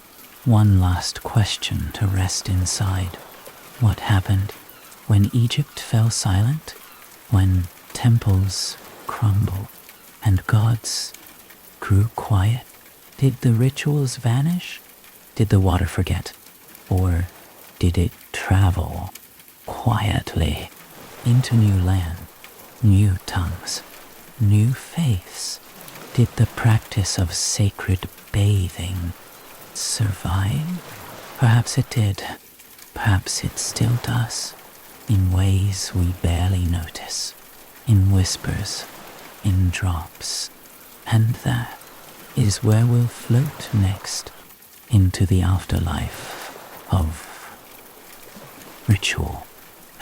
one last question to rest inside. What happened when Egypt fell silent? When temples crumbled and gods grew quiet? Did the rituals vanish? Did the water forget? Or did it travel quietly into new land, new tongues, new faiths? Did the practice of sacred bathing survive? Perhaps it did. Perhaps it still does, in ways we barely notice, in whispers, in drops. And that is where we'll float next, into the afterlife of ritual,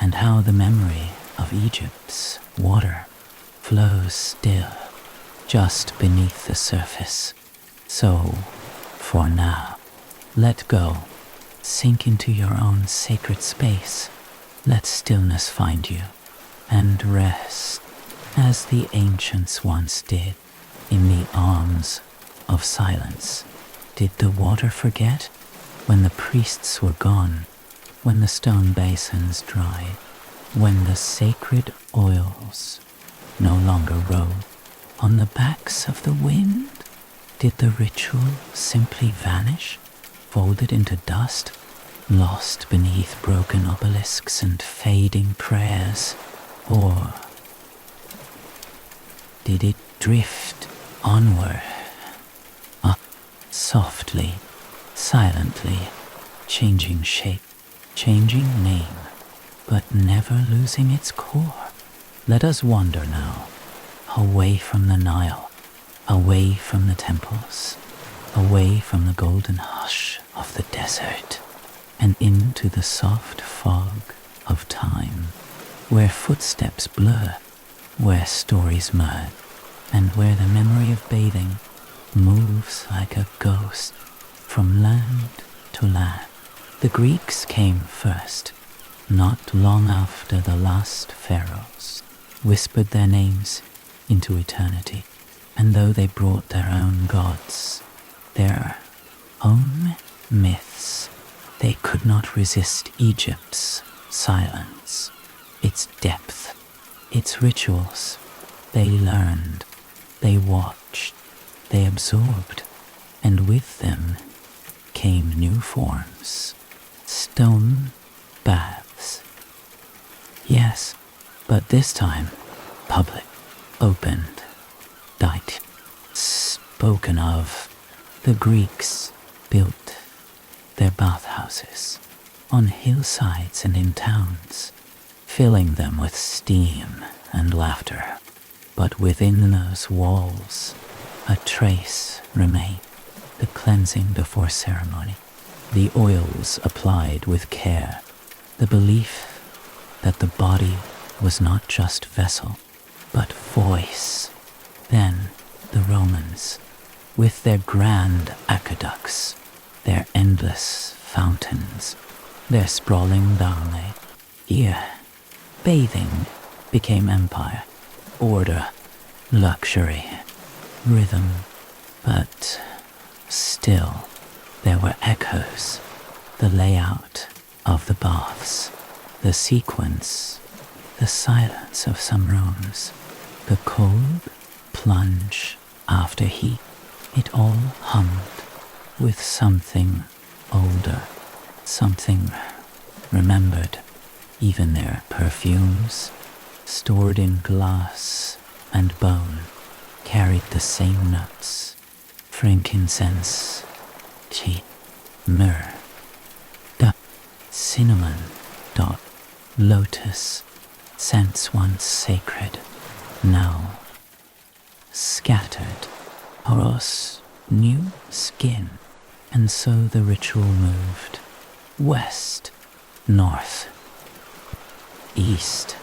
and how the memory of Egypt's water flows still just beneath the surface. So, for now, let go, sink into your own sacred space, let stillness find you, and rest as the ancients once did, in the arms of silence. Did the water forget when the priests were gone, when the stone basins dried, when the sacred oils no longer rode on the backs of the wind? Did the ritual simply vanish, folded into dust, lost beneath broken obelisks and fading prayers? Or did it drift onward, up softly, silently, changing shape, changing name, but never losing its core? Let us wander now, away from the Nile, away from the temples, away from the golden hush of the desert, and into the soft fog of time, where footsteps blur, where stories merge, and where the memory of bathing moves like a ghost from land to land. The Greeks came first, not long after the last pharaohs whispered their names into eternity. And though they brought their own gods, their own myths, they could not resist Egypt's silence, its depth, its rituals. They learned, they watched, they absorbed, and with them came new forms. Stone baths. Yes, but this time, public, opened, dight, spoken of. The Greeks built their bathhouses on hillsides and in towns, filling them with steam and laughter. But within those walls, a trace remained, the cleansing before ceremony, the oils applied with care, the belief that the body was not just vessel, but voice. Then the Romans, with their grand aqueducts, their endless fountains, their sprawling dome, here, bathing became empire, order, luxury, rhythm, but still there were echoes, the layout of the baths, the sequence, the silence of some rooms, the cold plunge after heat. It all hummed with something older, something remembered. Even their perfumes, stored in glass and bone, carried the same notes: frankincense, tea, myrrh, cinnamon, lotus, scents once sacred, now scattered. Horos, new skin, and so the ritual moved west, north, east,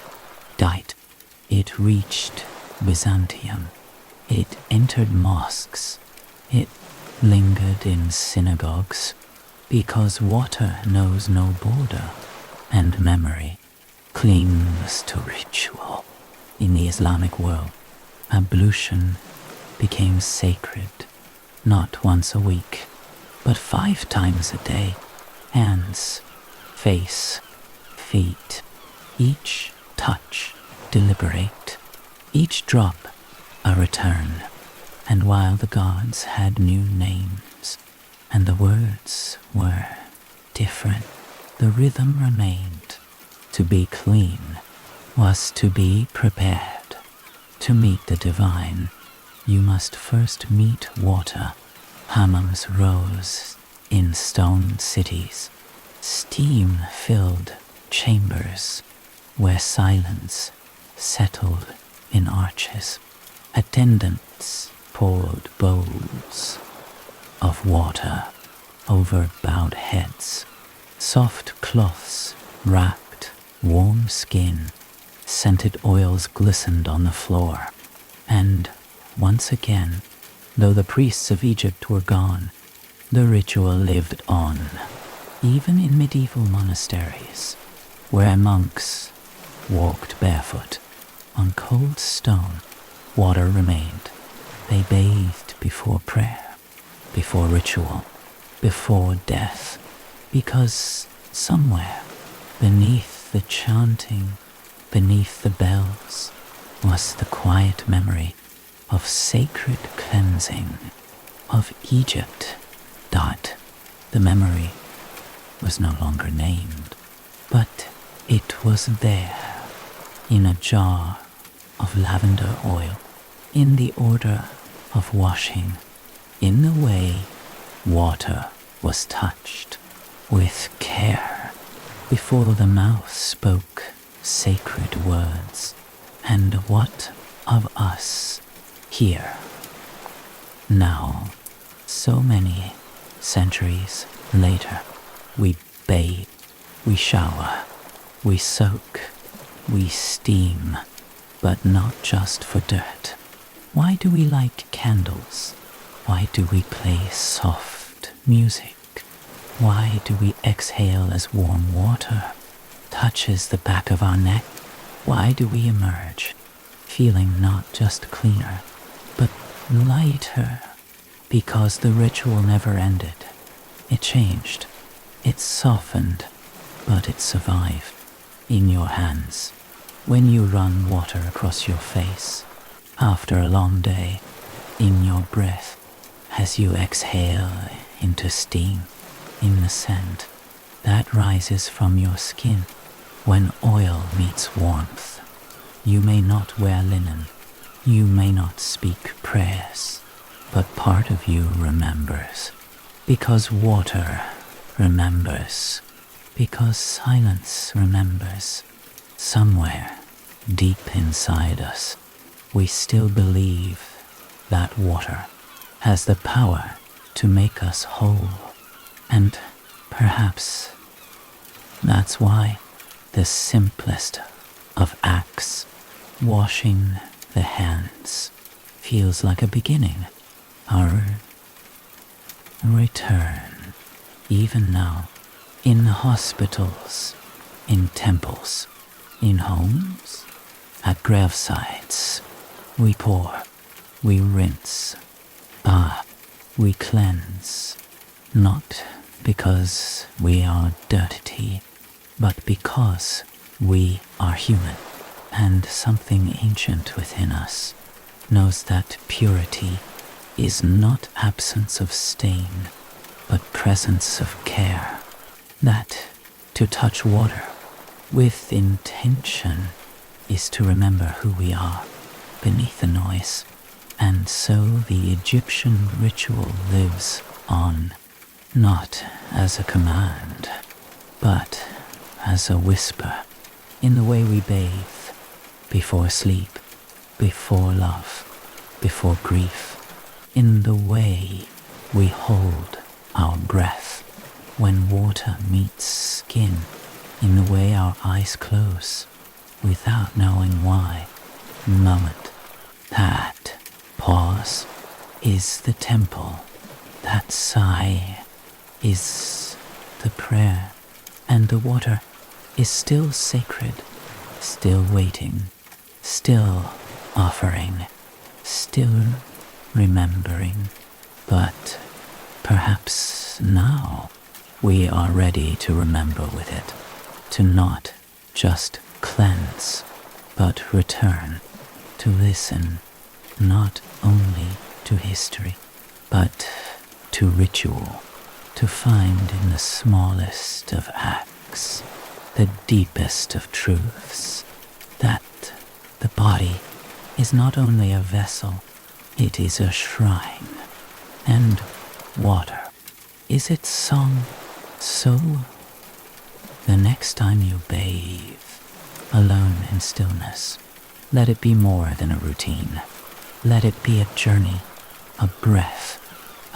dight. It reached Byzantium. It entered mosques. It lingered in synagogues, because water knows no border, and memory clings to ritual. In the Islamic world, ablution became sacred, not once a week, but 5 times a day. Hands, face, feet, each touch deliberate, each drop a return. And while the gods had new names, and the words were different, the rhythm remained. To be clean was to be prepared. To meet the divine, you must first meet water. Hammams rose in stone cities, steam-filled chambers where silence settled in arches. Attendants poured bowls of water over bowed heads. Soft cloths wrapped warm skin. Scented oils glistened on the floor. And once again, though the priests of Egypt were gone, the ritual lived on. Even in medieval monasteries, where monks walked barefoot on cold stone, water remained. They bathed before prayer, before ritual, before death, because somewhere beneath the chanting, beneath the bells, was the quiet memory of sacred cleansing, of Egypt. The memory was no longer named, but it was there, in a jar of lavender oil, in the order of washing, in the way water was touched with care before the mouth spoke sacred words. And what of us here? Now, so many centuries later, we bathe, we shower, we soak, we steam, but not just for dirt. Why do we light candles? Why do we play soft music? Why do we exhale as warm water touches the back of our neck? Why do we emerge feeling not just cleaner, but lighter, because the ritual never ended. It changed, it softened, but it survived. In your hands, when you run water across your face, after a long day, in your breath, as you exhale into steam, in the scent that rises from your skin when oil meets warmth. You may not wear linen, you may not speak prayers, but part of you remembers, because water remembers, because silence remembers. Somewhere deep inside us, we still believe that water has the power to make us whole. And perhaps that's why the simplest of acts, washing the hands, feels like a beginning, our return. Even now, in hospitals, in temples, in homes, at gravesites, we pour, we rinse, we cleanse, not because we are dirty, but because we are human, and something ancient within us knows that purity is not absence of stain, but presence of care, that to touch water with intention is to remember who we are beneath the noise. And so the Egyptian ritual lives on, not as a command, but as a whisper, in the way we bathe, before sleep, before love, before grief, in the way we hold our breath when water meets skin, in the way our eyes close without knowing why. Moment, that pause is the temple, that sigh is the prayer, and the water is still sacred, still waiting, still offering, still remembering. But perhaps now we are ready to remember with it, to not just cleanse, but return, to listen not only to history, but to ritual, to find in the smallest of acts the deepest of truths, that the body is not only a vessel, it is a shrine, and water is its song. So, the next time you bathe, alone in stillness, let it be more than a routine. Let it be a journey, a breath,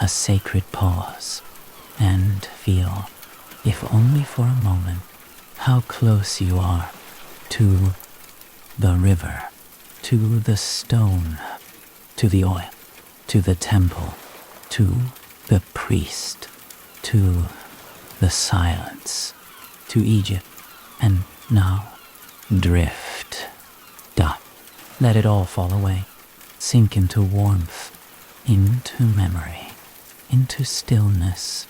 a sacred pause, and feel, if only for a moment, how close you are to the river, to the stone, to the oil, to the temple, to the priest, to the silence, to Egypt, and now drift. Let it all fall away, sink into warmth, into memory, into stillness.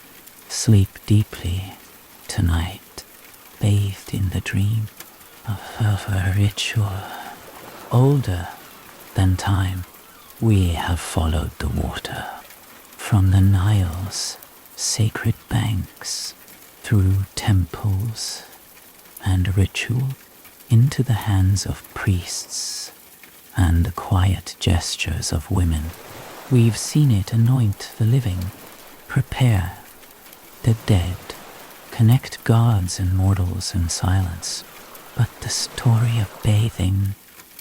Sleep deeply tonight, bathed in the dream of a ritual older than time. We have followed the water from the Nile's sacred banks, through temples and ritual, into the hands of priests and the quiet gestures of women. We've seen it anoint the living, prepare the dead, connect gods and mortals in silence. But the story of bathing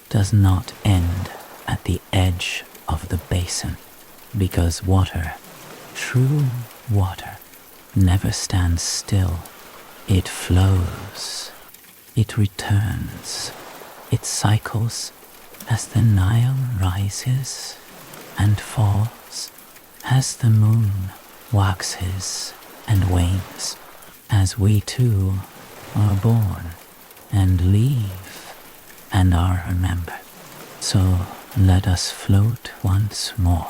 does not end at the edge of the basin, because water, true water, never stands still. It flows, it returns, it cycles as the Nile rises and falls, as the moon waxes and wanes, as we too are born and leave and are remembered. So let us float once more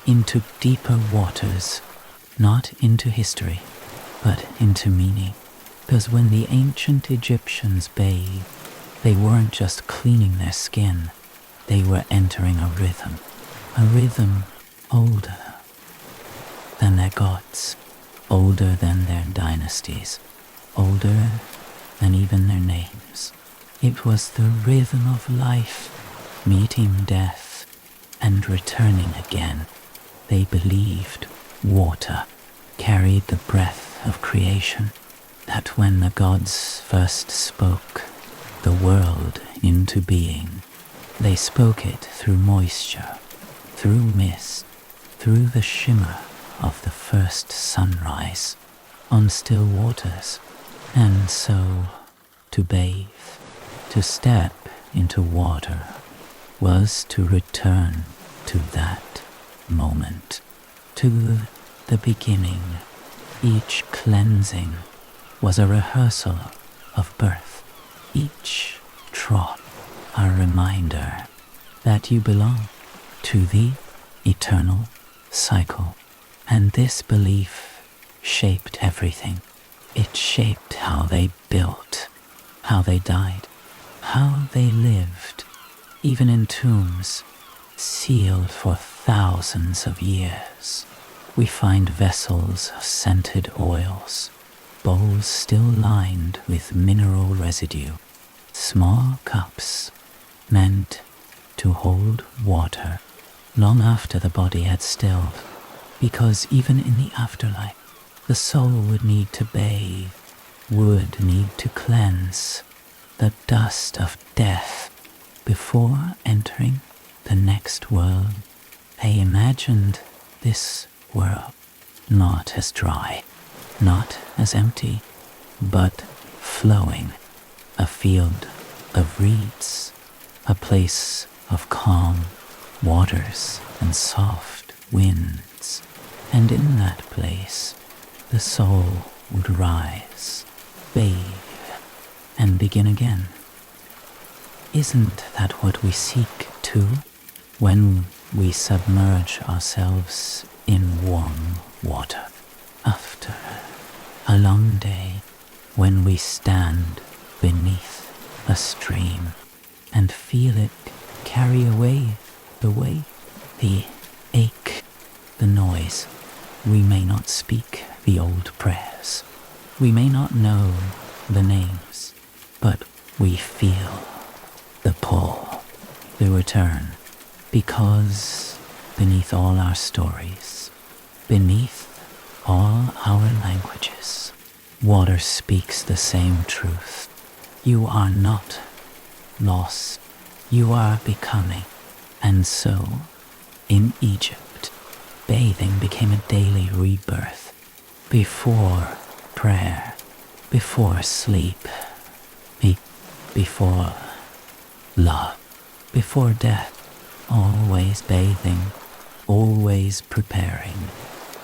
into deeper waters, not into history, but into meaning. Because when the ancient Egyptians bathed, they weren't just cleaning their skin, they were entering a rhythm older than their gods, older than their dynasties, older than even their names. It was the rhythm of life, meeting death and returning again. They believed water carried the breath of creation, that when the gods first spoke the world into being, they spoke it through moisture, through mist, through the shimmer of the first sunrise on still waters. And so, to bathe, to step into water, was to return to that moment, to the beginning. Each cleansing was a rehearsal of birth, each drop a reminder that you belong to the eternal cycle. And this belief shaped everything. It shaped how they built, how they died, how they lived, even in tombs sealed for thousands of years. We find vessels of scented oils, bowls still lined with mineral residue, small cups meant to hold water long after the body had stilled, because even in the afterlife, the soul would need to bathe, would need to cleanse the dust of death before entering the next world. They imagined this world not as dry, not as empty, but flowing, a field of reeds, a place of calm waters and soft winds. And in that place, the soul would rise, bathe, and begin again. Isn't that what we seek too, when we submerge ourselves in warm water? After a long day, when we stand beneath a stream and feel it carry away the weight, the ache, the noise, we may not speak the old prayers. We may not know the names, but we feel the pull, the return, because beneath all our stories, beneath all our languages, water speaks the same truth. You are not lost, you are becoming. And so, in Egypt, bathing became a daily rebirth, before prayer, before sleep, before love, before death, always bathing, always preparing,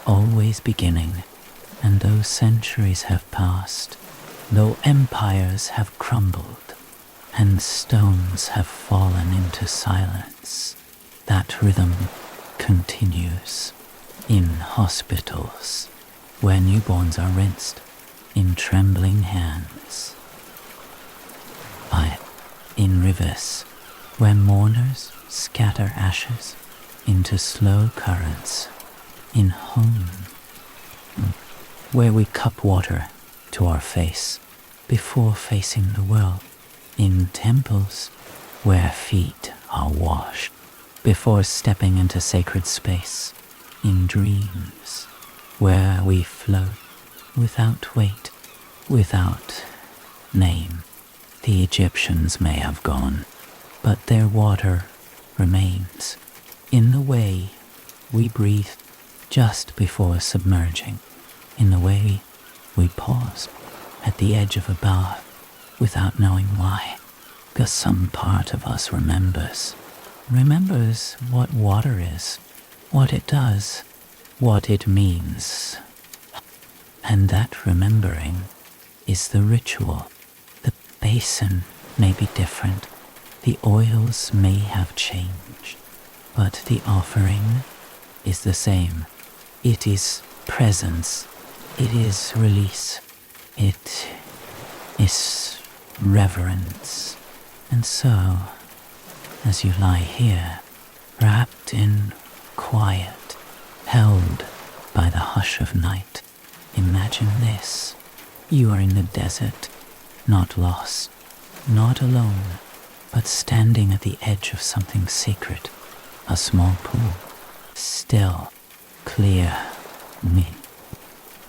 always beginning. And though centuries have passed, though empires have crumbled, and stones have fallen into silence, that rhythm continues in hospitals, where newborns are rinsed in trembling hands, in rivers where mourners scatter ashes into slow currents, in home where we cup water to our face before facing the world, in temples where feet are washed before stepping into sacred space, in dreams where we float without weight, without name. The Egyptians may have gone, but their water remains in the way we breathe just before submerging, in the way we pause at the edge of a bath without knowing why, because some part of us remembers what water is, what it does, what it means. And that remembering is the ritual. The basin may be different, The oils may have changed, but the offering is the same. It is presence. It is release. It is reverence. And so, as you lie here, wrapped in quiet, held by the hush of night, imagine this. You are in the desert, not lost, not alone, but standing at the edge of something sacred, a small pool, still, clear, me.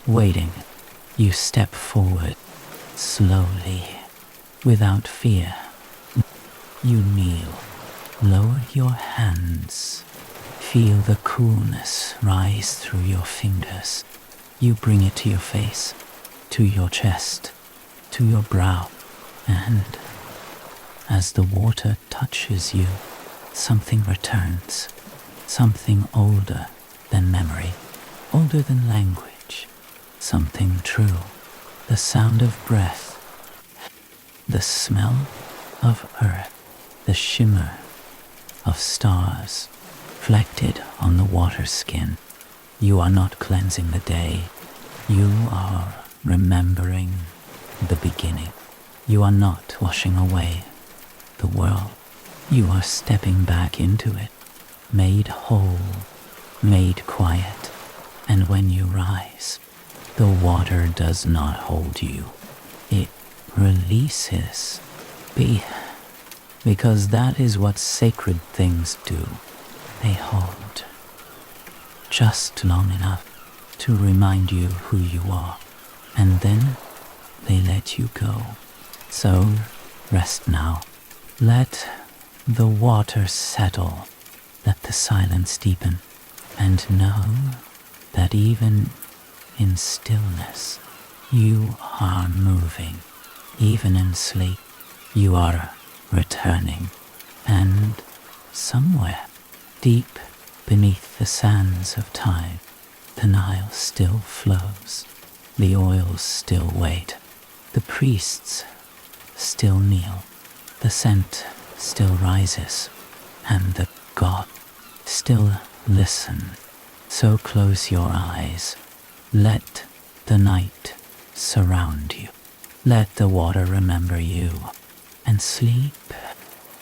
Waiting, you step forward, slowly, without fear. You kneel, lower your hands, feel the coolness rise through your fingers. You bring it to your face, to your chest, to your brow, and as the water touches you, something returns, something older than memory, older than language, something true, the sound of breath, the smell of earth, the shimmer of stars reflected on the water skin. You are not cleansing the day, you are remembering the beginning. You are not washing away the world. You are stepping back into it, made whole, made quiet. And when you rise, the water does not hold you. It releases. Because that is what sacred things do. They hold just long enough to remind you who you are, and then they let you go. So rest now. Let the water settle, let the silence deepen, and know that even in stillness you are moving. Even in sleep you are returning, and somewhere deep beneath the sands of time, the Nile still flows, the oils still wait, the priests still kneel, the scent still rises, and the God still listen. So close your eyes, let the night surround you, let the water remember you, and sleep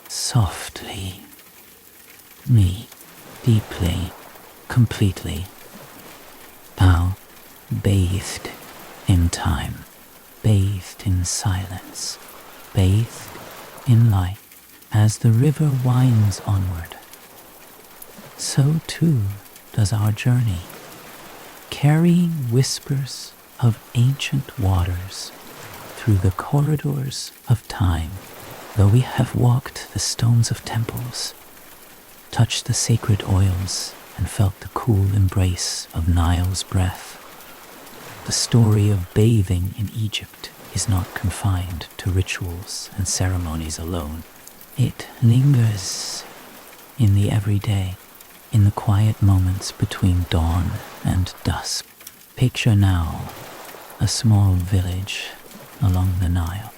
softly, me, deeply, completely. Now, bathed in time, bathed in silence, bathed in light, as the river winds onward, so too does our journey, carrying whispers of ancient waters through the corridors of time. Though we have walked the stones of temples, touched the sacred oils, and felt the cool embrace of Nile's breath, the story of bathing in Egypt is not confined to rituals and ceremonies alone. It lingers in the everyday, in the quiet moments between dawn and dusk. Picture now a small village along the Nile.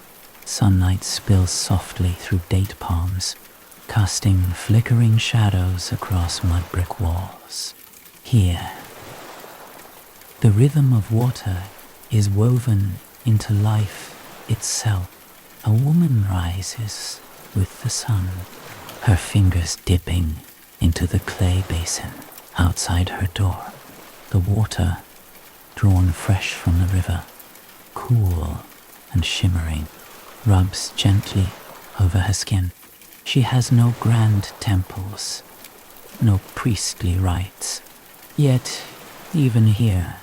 Sunlight spills softly through date palms, casting flickering shadows across mud brick walls. Here, the rhythm of water is woven into life itself. A woman rises with the sun, her fingers dipping into the clay basin outside her door. The water, drawn fresh from the river, cool and shimmering, rubs gently over her skin. She has no grand temples, no priestly rites. Yet, even here,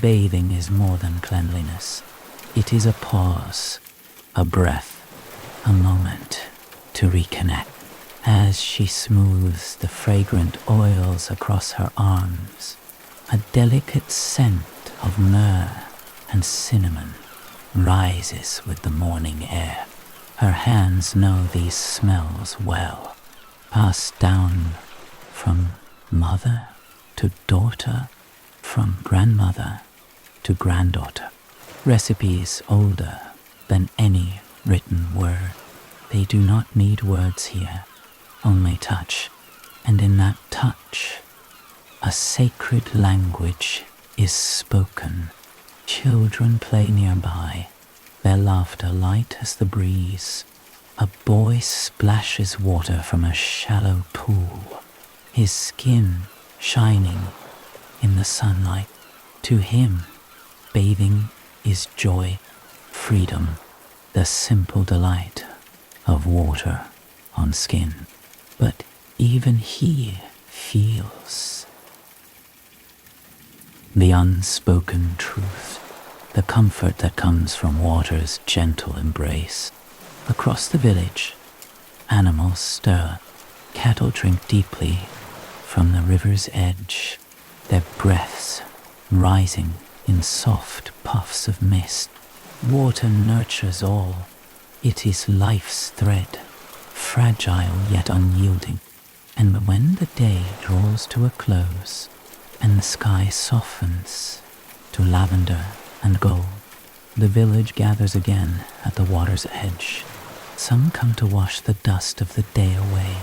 bathing is more than cleanliness. It is a pause, a breath, a moment to reconnect. As she smooths the fragrant oils across her arms, a delicate scent of myrrh and cinnamon rises with the morning air. Her hands know these smells well, passed down from mother to daughter, from grandmother to granddaughter. Recipes older than any written word. They do not need words here, only touch. And in that touch, a sacred language is spoken. Children play nearby, their laughter light as the breeze. A boy splashes water from a shallow pool, his skin shining in the sunlight. To him, bathing is joy, freedom, the simple delight of water on skin. But even he feels the unspoken truth, the comfort that comes from water's gentle embrace. Across the village, animals stir, cattle drink deeply from the river's edge, their breaths rising in soft puffs of mist. Water nurtures all. It is life's thread, fragile yet unyielding. And when the day draws to a close and the sky softens to lavender and gold, the village gathers again at the water's edge. Some come to wash the dust of the day away.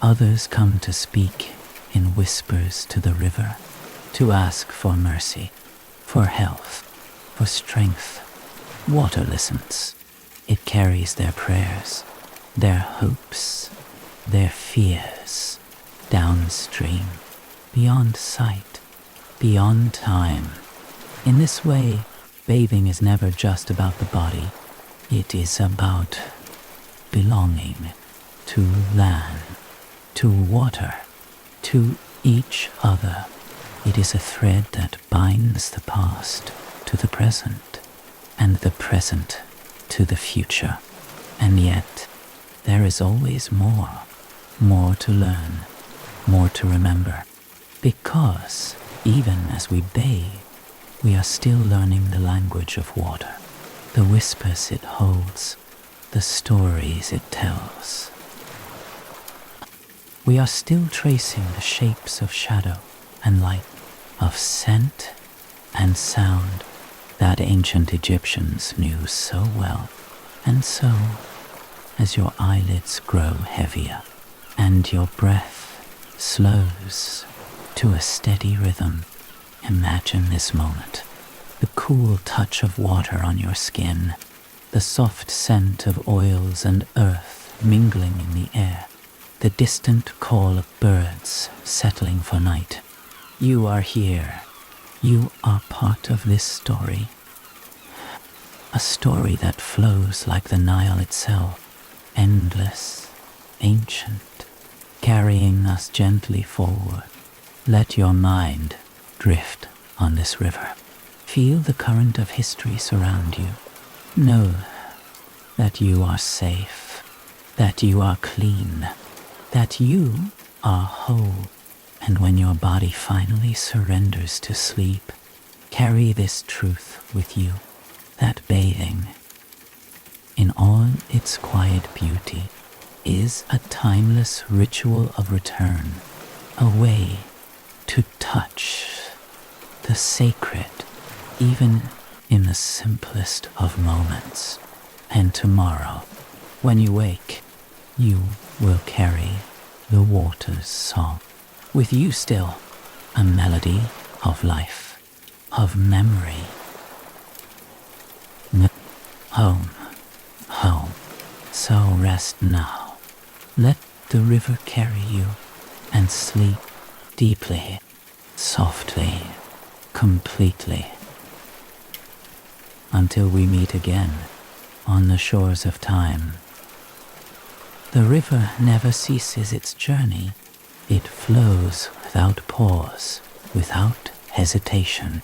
Others come to speak in whispers to the river, to ask for mercy, for health, for strength. Water listens. It carries their prayers, their hopes, their fears downstream, beyond sight, beyond time. In this way, bathing is never just about the body. It is about belonging to land, to water, to each other. It is a thread that binds the past to the present, and the present to the future. And yet, there is always more to learn, more to remember. Because even as we bathe, we are still learning the language of water, the whispers it holds, the stories it tells. We are still tracing the shapes of shadow and light, of scent and sound that ancient Egyptians knew so well. And so, as your eyelids grow heavier and your breath slows to a steady rhythm, imagine this moment. The cool touch of water on your skin, the soft scent of oils and earth mingling in the air, the distant call of birds settling for night. You are here. You are part of this story. A story that flows like the Nile itself, endless, ancient, carrying us gently forward. Let your mind drift on this river. Feel the current of history surround you. Know that you are safe, that you are clean, that you are whole. And when your body finally surrenders to sleep, carry this truth with you, that bathing, in all its quiet beauty, is a timeless ritual of return, a way to touch the sacred, even in the simplest of moments. And tomorrow, when you wake, you will carry the water's song. With you still, a melody of life, of memory. Home, home. So rest now. Let the river carry you and sleep deeply, softly, completely. Until we meet again on the shores of time. The river never ceases its journey. It flows without pause, without hesitation,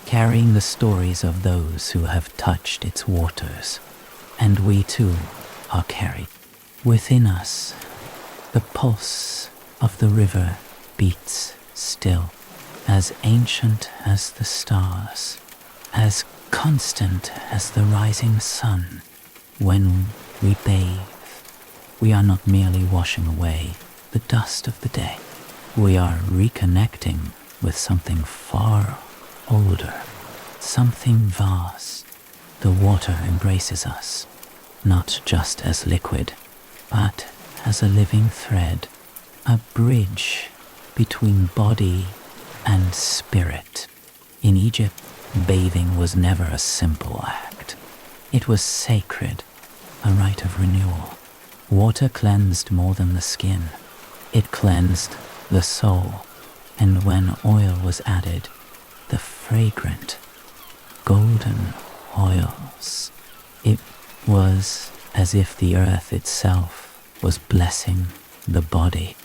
carrying the stories of those who have touched its waters. And we too are carried. Within us, the pulse of the river beats still, as ancient as the stars, as constant as the rising sun. When we bathe, we are not merely washing away the dust of the day. We are reconnecting with something far older, something vast. The water embraces us, not just as liquid, but as a living thread, a bridge between body and spirit. In Egypt, bathing was never a simple act. It was sacred, a rite of renewal. Water cleansed more than the skin. It cleansed the soul, and when oil was added, the fragrant, golden oils, it was as if the earth itself was blessing the body.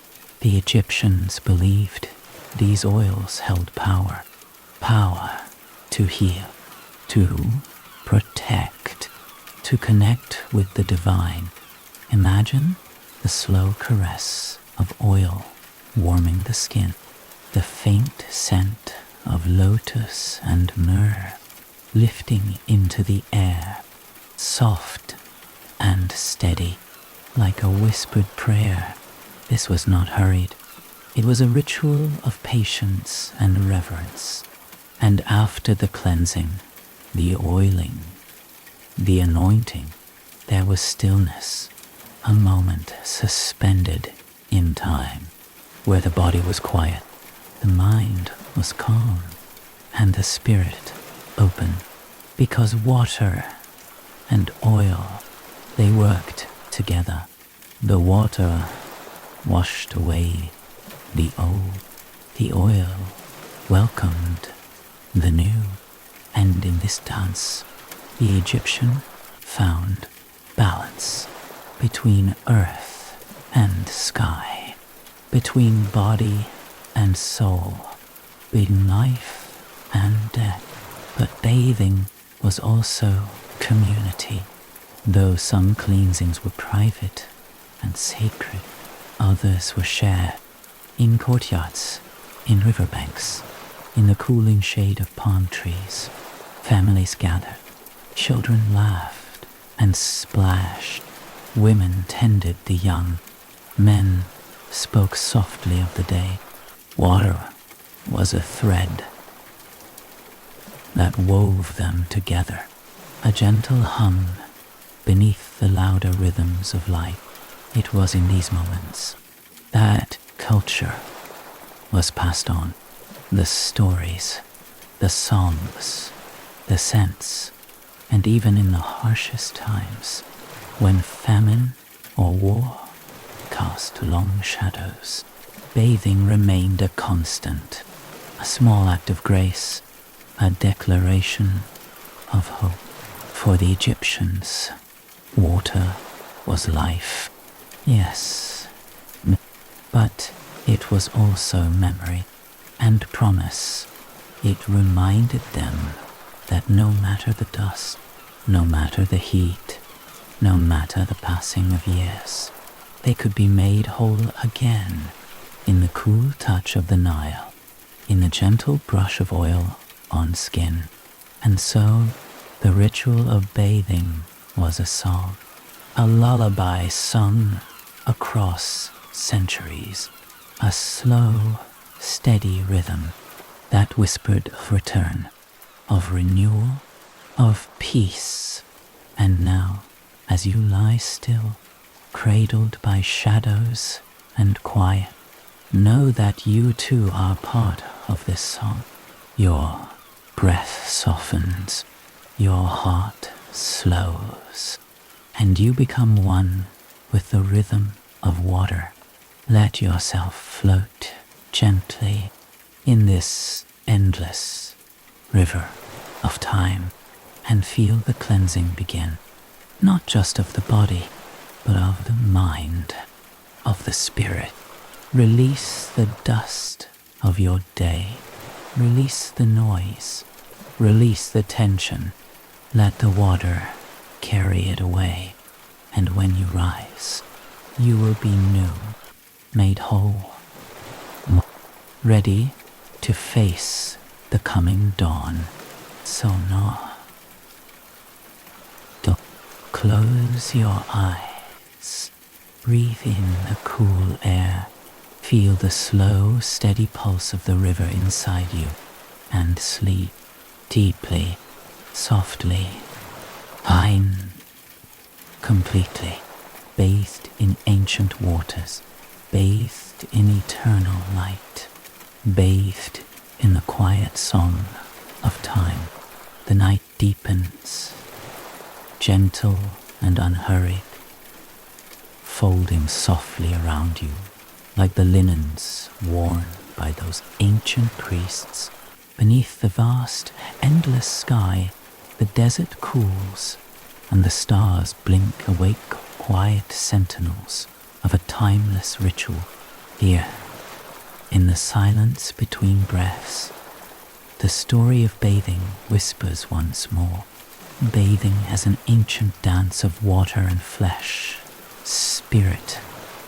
The Egyptians believed these oils held power to heal, to protect, to connect with the divine. Imagine the slow caress of oil warming the skin, the faint scent of lotus and myrrh lifting into the air, soft and steady, like a whispered prayer. This was not hurried. It was a ritual of patience and reverence. And after the cleansing, the oiling, the anointing, there was stillness, a moment suspended in time, where the body was quiet, the mind was calm, and the spirit open, because water and oil, they worked together. The water washed away the old, the oil welcomed the new, and in this dance, the Egyptian found balance between earth and sky, between body and soul, between life and death. But bathing was also community. Though some cleansings were private and sacred, others were shared in courtyards, in riverbanks, in the cooling shade of palm trees. Families gathered, children laughed and splashed, women tended the young, men spoke softly of the day. Water was a thread that wove them together, a gentle hum beneath the louder rhythms of life. It was in these moments that culture was passed on. The stories, the songs, the scents, and even in the harshest times, when famine or war cast long shadows, bathing remained a constant, a small act of grace, a declaration of hope. For the Egyptians, water was life, yes, but it was also memory and promise. It reminded them that no matter the dust, no matter the heat, no matter the passing of years, they could be made whole again in the cool touch of the Nile, in the gentle brush of oil on skin. And so the ritual of bathing was a song, a lullaby sung across centuries, a slow, steady rhythm that whispered of return, of renewal, of peace. And now, as you lie still, cradled by shadows and quiet, know that you too are part of this song. Your breath softens, your heart slows, and you become one with the rhythm of water. Let yourself float gently in this endless river of time and feel the cleansing begin, not just of the body, but of the mind, of the spirit. Release the dust of your day, release the noise, release the tension, let the water carry it away, and when you rise, you will be new, made whole, ready to face the coming dawn. So now, close your eyes, breathe in the cool air, feel the slow, steady pulse of the river inside you, and sleep deeply, softly, fine, completely, bathed in ancient waters, bathed in eternal light, bathed in the quiet song of time. The night deepens, gentle and unhurried, folding softly around you like the linens worn by those ancient priests. Beneath the vast, endless sky, the desert cools, and the stars blink awake quiet sentinels of a timeless ritual. Here, in the silence between breaths, the story of bathing whispers once more. Bathing as an ancient dance of water and flesh, spirit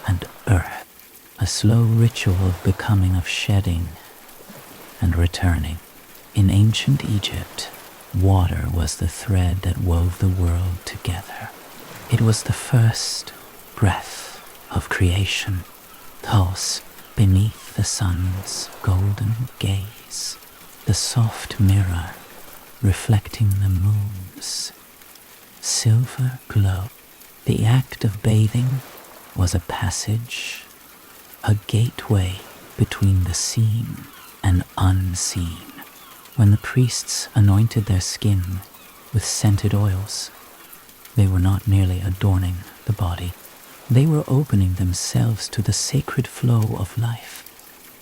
and earth, a slow ritual of becoming, of shedding and returning. In ancient Egypt, water was the thread that wove the world together. It was the first breath of creation, thus beneath the sun's golden gaze, the soft mirror reflecting the moon's silver glow. The act of bathing was a passage, a gateway between the seen and unseen. When the priests anointed their skin with scented oils, they were not merely adorning the body, they were opening themselves to the sacred flow of life,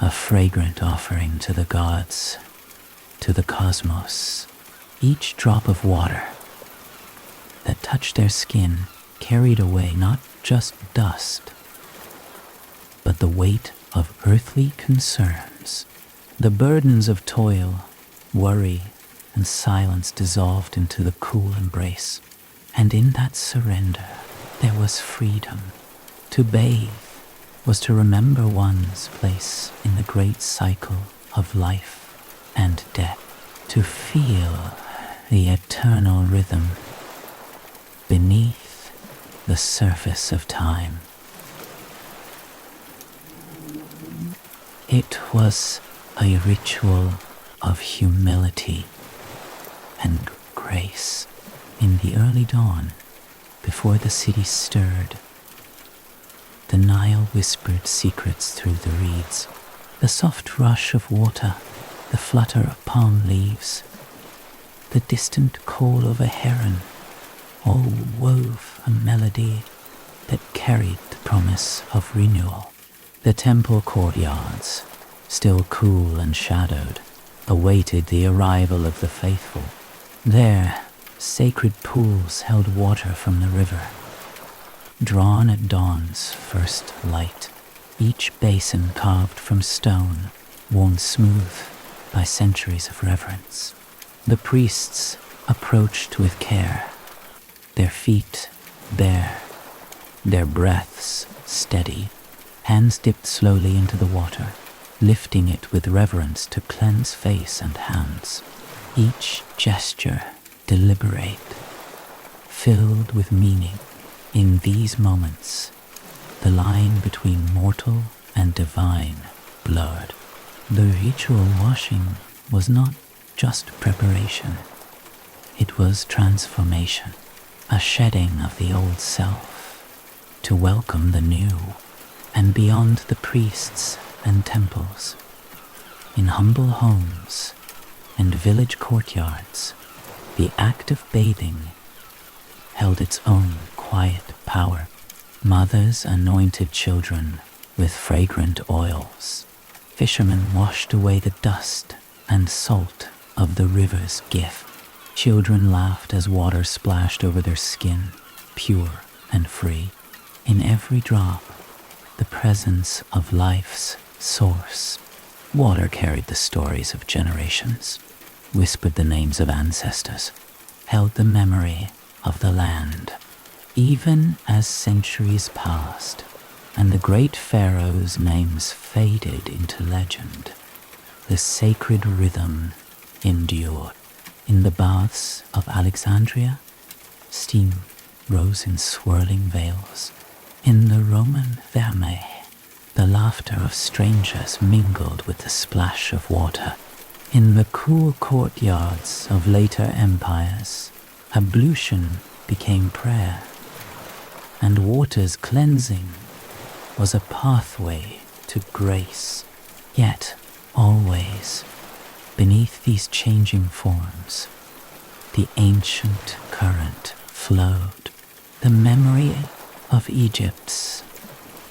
a fragrant offering to the gods, to the cosmos. Each drop of water that touched their skin carried away not just dust, but the weight of earthly concerns. The burdens of toil, worry, and silence dissolved into the cool embrace. And in that surrender, there was freedom. To bathe was to remember one's place in the great cycle of life and death. To feel the eternal rhythm beneath the surface of time. It was a ritual of humility and grace. In the early dawn, before the city stirred, the Nile whispered secrets through the reeds. The soft rush of water, the flutter of palm leaves, the distant call of a heron, all wove a melody that carried the promise of renewal. The temple courtyards, still cool and shadowed, awaited the arrival of the faithful. There, sacred pools held water from the river, drawn at dawn's first light, each basin carved from stone, worn smooth by centuries of reverence. The priests approached with care, their feet bare, their breaths steady. Hands dipped slowly into the water, lifting it with reverence to cleanse face and hands. Each gesture deliberate, filled with meaning. In these moments, the line between mortal and divine blurred. The ritual washing was not just preparation, it was transformation, a shedding of the old self to welcome the new. And beyond the priests and temples, in humble homes and village courtyards, the act of bathing held its own quiet power. Mothers anointed children with fragrant oils. Fishermen washed away the dust and salt of the river's gift. Children laughed as water splashed over their skin, pure and free. In every drop, the presence of life's source. Water carried the stories of generations, whispered the names of ancestors, held the memory of the land. Even as centuries passed and the great pharaohs' names faded into legend, the sacred rhythm endured. In the baths of Alexandria, steam rose in swirling veils. In the Roman Thermae, the laughter of strangers mingled with the splash of water. In the cool courtyards of later empires, ablution became prayer, and water's cleansing was a pathway to grace, yet always, beneath these changing forms, the ancient current flowed, the memory of Egypt's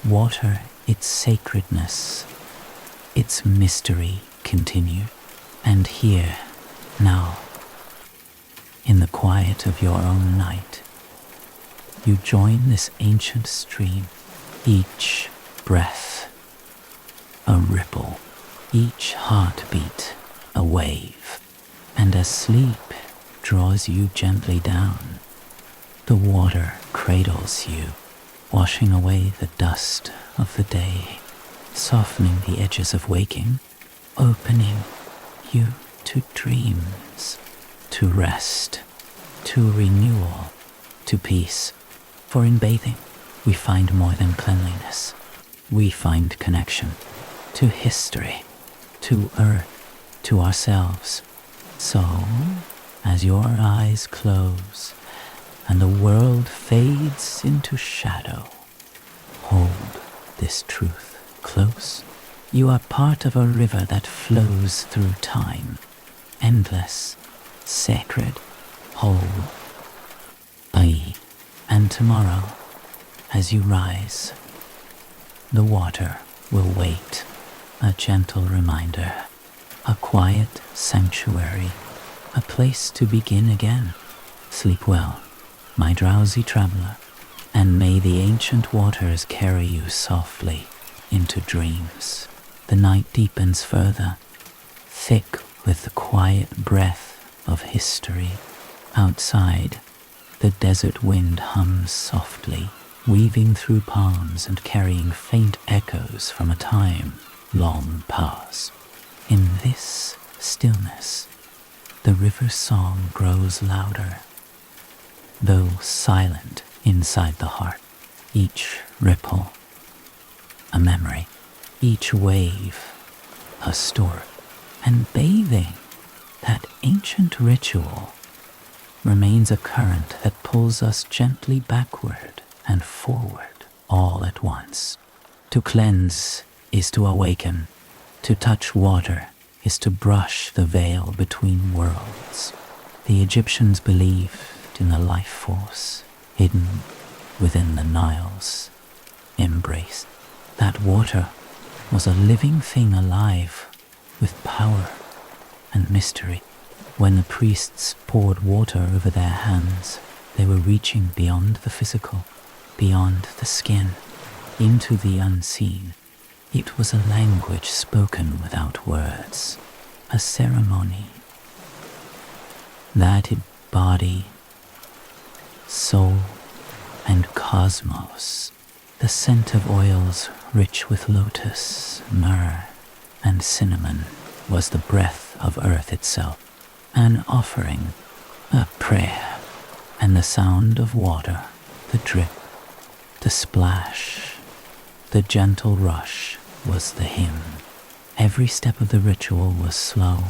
water, its sacredness, its mystery continued. And here, now, in the quiet of your own night, you join this ancient stream, each breath a ripple, each heartbeat a wave, and as sleep draws you gently down, the water cradles you, washing away the dust of the day, softening the edges of waking, opening you to dreams, to rest, to renewal, to peace. For in bathing, we find more than cleanliness. We find connection to history, to earth, to ourselves. So, as your eyes close and the world fades into shadow, hold this truth close. You are part of a river that flows through time, endless, sacred, whole. And tomorrow, as you rise, the water will wait, a gentle reminder, a quiet sanctuary, a place to begin again. Sleep well, my drowsy traveler, and may the ancient waters carry you softly into dreams. The night deepens further, thick with the quiet breath of history. Outside, the desert wind hums softly, weaving through palms and carrying faint echoes from a time long past. In this stillness, the river's song grows louder, though silent inside the heart. Each ripple, a memory, each wave, a story. And bathing, that ancient ritual, remains a current that pulls us gently backward and forward all at once. To cleanse is to awaken. To touch water is to brush the veil between worlds. The Egyptians believed in a life force hidden within the Nile's embrace. That water was a living thing alive with power and mystery. When the priests poured water over their hands, they were reaching beyond the physical, beyond the skin, into the unseen. It was a language spoken without words, a ceremony that embodied soul and cosmos. The scent of oils rich with lotus, myrrh, and cinnamon was the breath of earth itself, an offering, a prayer, and the sound of water, the drip, the splash, the gentle rush was the hymn. Every step of the ritual was slow,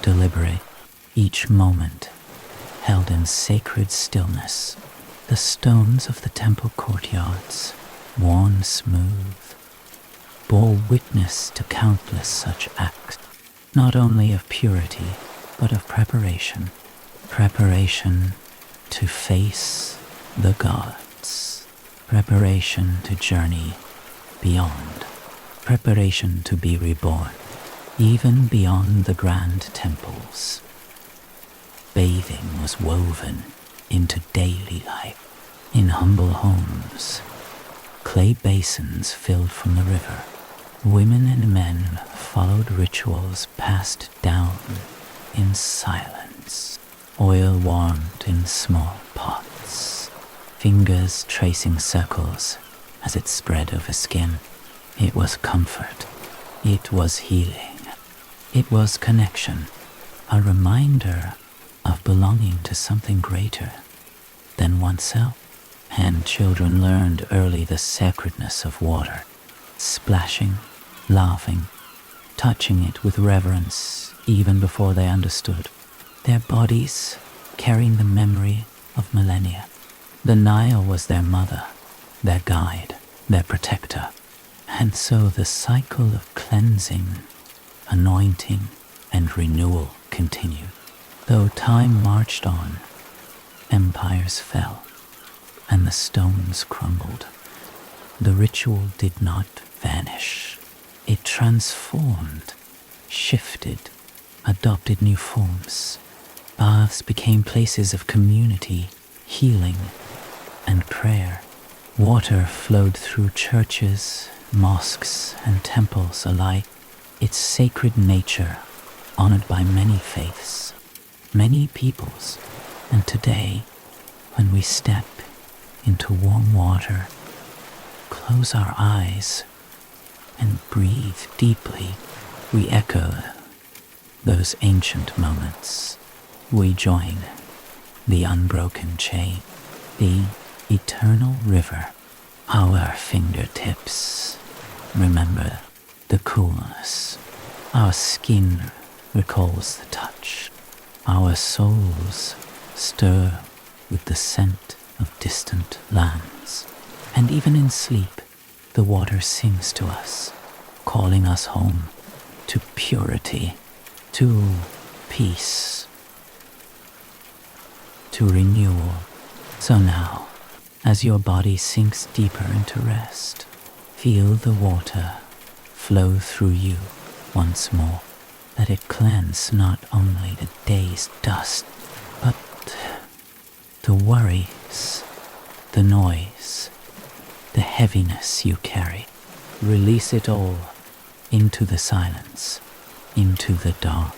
deliberate, each moment held in sacred stillness. The stones of the temple courtyards, worn smooth, bore witness to countless such acts, not only of purity, but of preparation. Preparation to face the gods. Preparation to journey beyond. Preparation to be reborn, even beyond the grand temples. Bathing was woven into daily life. In humble homes, clay basins filled from the river. Women and men followed rituals passed down in silence. Oil warmed in small pots, fingers tracing circles as it spread over skin. It was comfort. It was healing. It was connection, a reminder of belonging to something greater than oneself. And children learned early the sacredness of water, splashing, laughing, touching it with reverence even before they understood, their bodies carrying the memory of millennia. The Nile was their mother, their guide, their protector. And so the cycle of cleansing, anointing, and renewal continued. Though time marched on, empires fell, and the stones crumbled. The ritual did not vanish. It transformed, shifted, adopted new forms. Baths became places of community, healing, and prayer. Water flowed through churches, mosques, and temples alike, its sacred nature honored by many faiths, many peoples. And today, when we step into warm water, close our eyes, and breathe deeply, we echo those ancient moments. We join the unbroken chain, the eternal river. Our fingertips remember the coolness. Our skin recalls the touch. Our souls stir with the scent of distant lands. And even in sleep, the water sings to us, calling us home to purity, to peace, to renewal. So now, as your body sinks deeper into rest, feel the water flow through you once more. Let it cleanse not only the day's dust, but the worries, the noise, the heaviness you carry. Release it all into the silence, into the dark,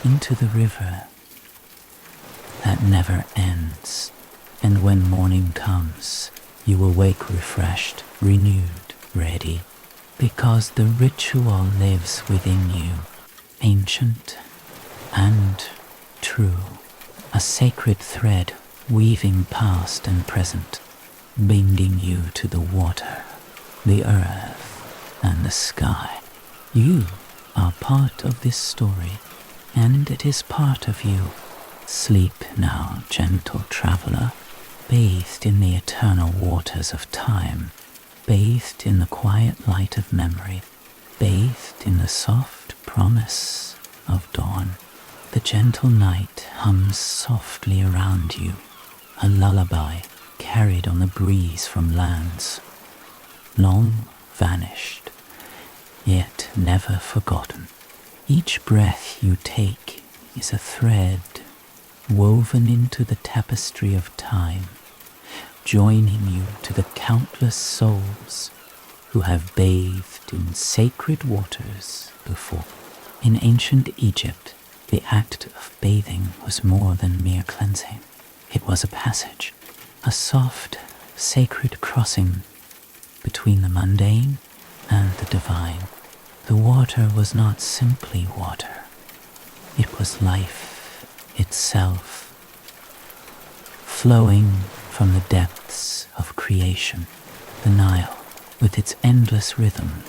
into the river that never ends. And when morning comes, you will wake refreshed, renewed, ready, because the ritual lives within you, ancient and true, a sacred thread weaving past and present, binding you to the water, the earth, and the sky. You are part of this story, and it is part of you. Sleep now, gentle traveler, bathed in the eternal waters of time, bathed in the quiet light of memory, bathed in the soft promise of dawn. The gentle night hums softly around you, a lullaby carried on the breeze from lands long vanished, yet never forgotten. Each breath you take is a thread woven into the tapestry of time, joining you to the countless souls who have bathed in sacred waters before. In ancient Egypt, the act of bathing was more than mere cleansing. It was a passage, a soft, sacred crossing between the mundane and the divine. The water was not simply water. It was life itself, flowing from the depths of creation. The Nile, with its endless rhythm,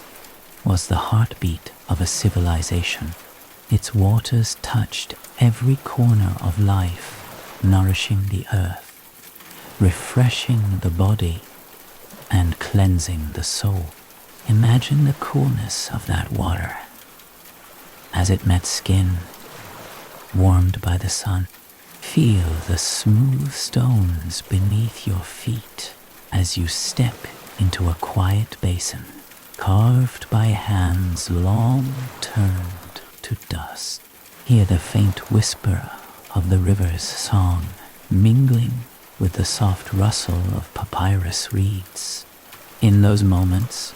was the heartbeat of a civilization. Its waters touched every corner of life, nourishing the earth, refreshing the body, and cleansing the soul. Imagine the coolness of that water as it met skin, warmed by the sun. Feel the smooth stones beneath your feet as you step into a quiet basin, carved by hands long turned to dust. Hear the faint whisper of the river's song, mingling with the soft rustle of papyrus reeds. In those moments,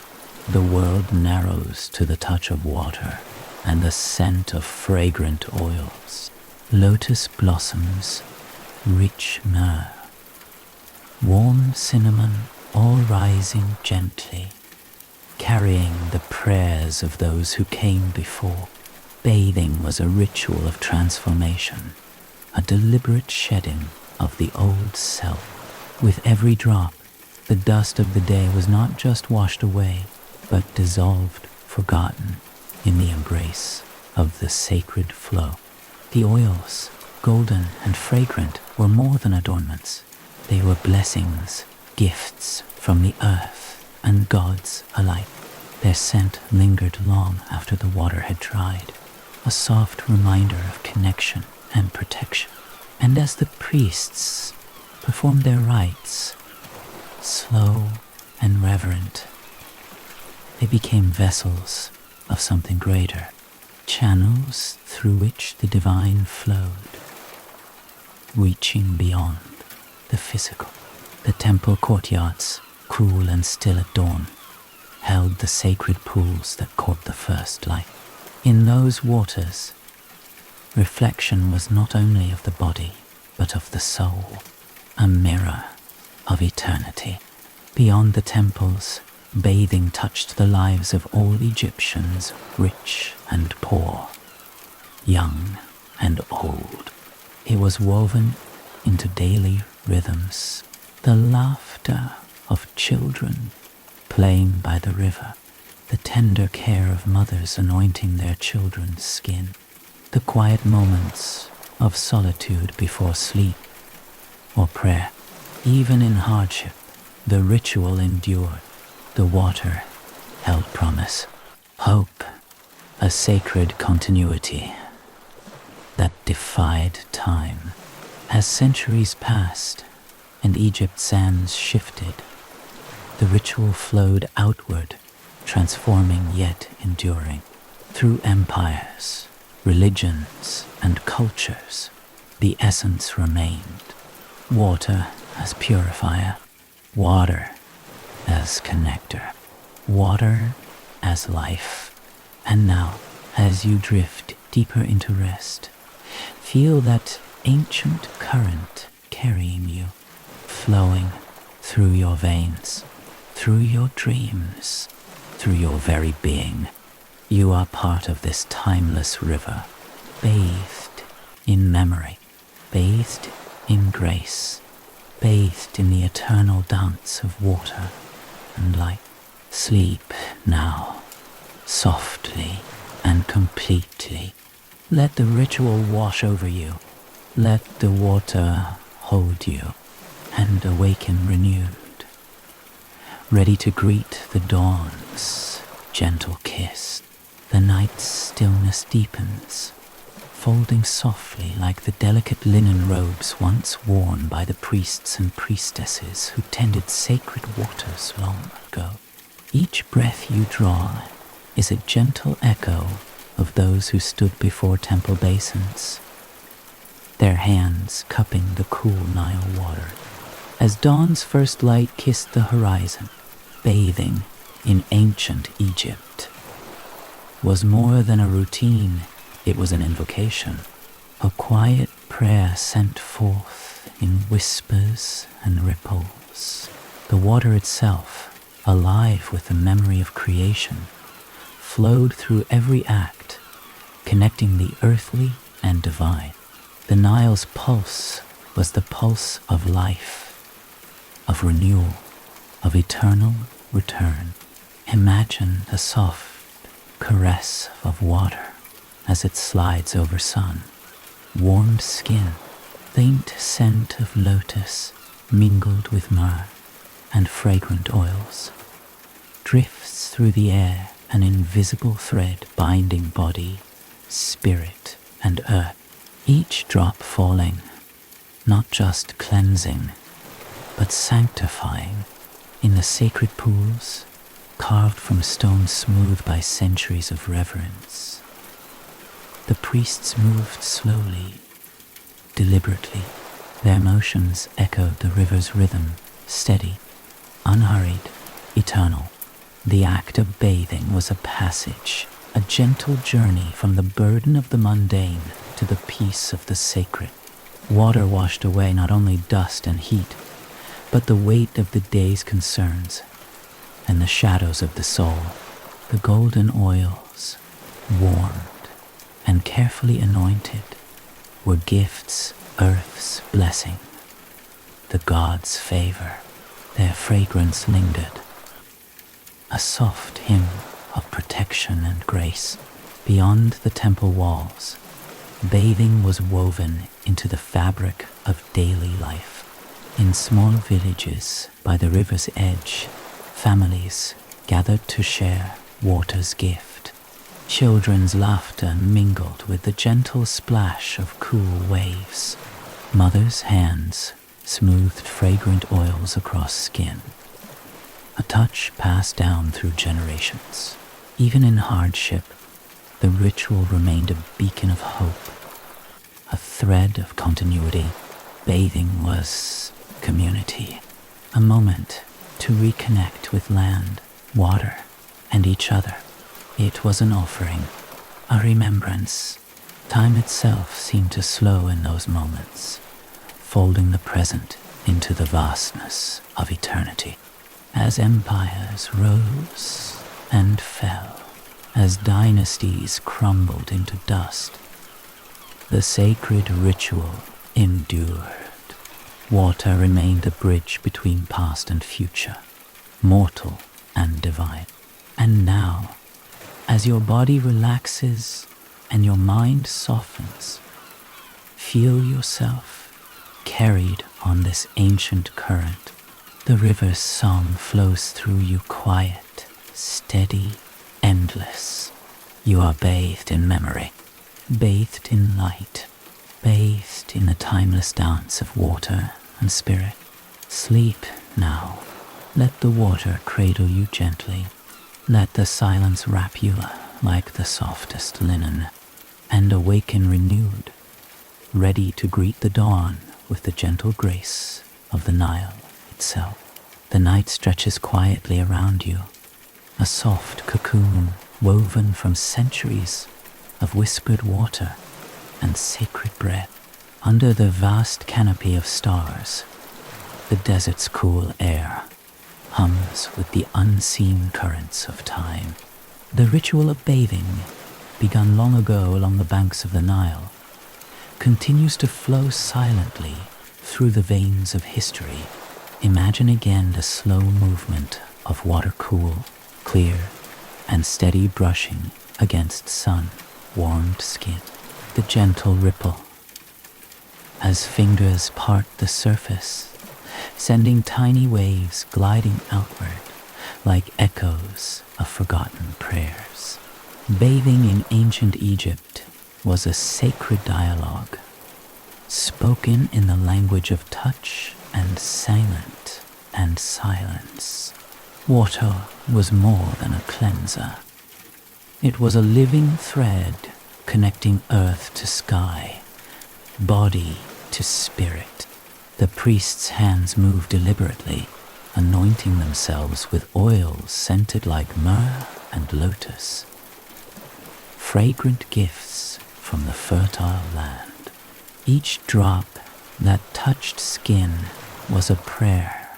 the world narrows to the touch of water and the scent of fragrant oils, lotus blossoms, rich myrrh, warm cinnamon, all rising gently, carrying the prayers of those who came before. Bathing was a ritual of transformation, a deliberate shedding of the old self. With every drop, the dust of the day was not just washed away, but dissolved, forgotten, in the embrace of the sacred flow. The oils, golden and fragrant, were more than adornments. They were blessings, gifts from the earth, and gods alike. Their scent lingered long after the water had dried, a soft reminder of connection and protection. And as the priests performed their rites, slow and reverent, they became vessels of something greater, channels through which the divine flowed, reaching beyond the physical. The temple courtyards, cool and still at dawn, held the sacred pools that caught the first light. In those waters, reflection was not only of the body, but of the soul, a mirror of eternity. Beyond the temples, bathing touched the lives of all Egyptians, rich and poor, young and old. It was woven into daily rhythms, the laughter of children playing by the river, the tender care of mothers anointing their children's skin, the quiet moments of solitude before sleep or prayer. Even in hardship, the ritual endured. The water held promise, hope, a sacred continuity that defied time. As centuries passed and Egypt's sands shifted, the ritual flowed outward, transforming yet enduring. Through empires, religions, and cultures, the essence remained. Water as purifier, water as connector, water as life. And now, as you drift deeper into rest, feel that ancient current carrying you, flowing through your veins, through your dreams, through your very being. You are part of this timeless river, bathed in memory, bathed in grace, bathed in the eternal dance of water and light. Sleep now, softly and completely. Let the ritual wash over you. Let the water hold you and awaken renewed, ready to greet the dawn's gentle kiss. The night's stillness deepens, folding softly like the delicate linen robes once worn by the priests and priestesses who tended sacred waters long ago. Each breath you draw is a gentle echo of those who stood before temple basins, their hands cupping the cool Nile water. As dawn's first light kissed the horizon, bathing in ancient Egypt was more than a routine, it was an invocation, a quiet prayer sent forth in whispers and ripples. The water itself, alive with the memory of creation, flowed through every act, connecting the earthly and divine. The Nile's pulse was the pulse of life, of renewal, of eternal return. Imagine the soft caress of water as it slides over sun, warmed skin, faint scent of lotus mingled with myrrh and fragrant oils, drifts through the air, an invisible thread binding body, spirit, and earth, each drop falling, not just cleansing, but sanctifying. In the sacred pools, carved from stone smooth by centuries of reverence, the priests moved slowly, deliberately. Their motions echoed the river's rhythm, steady, unhurried, eternal. The act of bathing was a passage, a gentle journey from the burden of the mundane to the peace of the sacred. Water washed away not only dust and heat, but the weight of the day's concerns and the shadows of the soul. The golden oils, warmed and carefully anointed, were gifts, Earth's blessing, the gods' favor. Their fragrance lingered, a soft hymn of protection and grace. Beyond the temple walls, bathing was woven into the fabric of daily life. In small villages by the river's edge, Families gathered to share water's gift. Children's laughter mingled with the gentle splash of cool waves. Mothers' hands smoothed fragrant oils across skin. A touch passed down through generations. Even in hardship, the ritual remained a beacon of hope, a thread of continuity. Bathing was community, a moment to reconnect with land, water, and each other. It was an offering, a remembrance. Time itself seemed to slow in those moments, folding the present into the vastness of eternity. As empires rose and fell, as dynasties crumbled into dust, the sacred ritual endured. Water remained a bridge between past and future, mortal and divine. And now, as your body relaxes and your mind softens, feel yourself carried on this ancient current. The river's song flows through you, quiet, steady, endless. You are bathed in memory, bathed in light, bathed in the timeless dance of water and spirit. Sleep now. Let the water cradle you gently. Let the silence wrap you like the softest linen, and awaken renewed, ready to greet the dawn with the gentle grace of the Nile itself. The night stretches quietly around you, a soft cocoon woven from centuries of whispered water and sacred breath. Under the vast canopy of stars, the desert's cool air hums with the unseen currents of time. The ritual of bathing, begun long ago along the banks of the Nile, continues to flow silently through the veins of history. Imagine again the slow movement of water, cool, clear, and steady brushing against sun-warmed skin. The gentle ripple as fingers part the surface, sending tiny waves gliding outward like echoes of forgotten prayers. Bathing in ancient Egypt was a sacred dialogue, spoken in the language of touch and silent and silence. Water was more than a cleanser. It was a living thread connecting earth to sky, body to spirit. The priest's hands moved deliberately, anointing themselves with oils scented like myrrh and lotus, fragrant gifts from the fertile land. Each drop that touched skin was a prayer,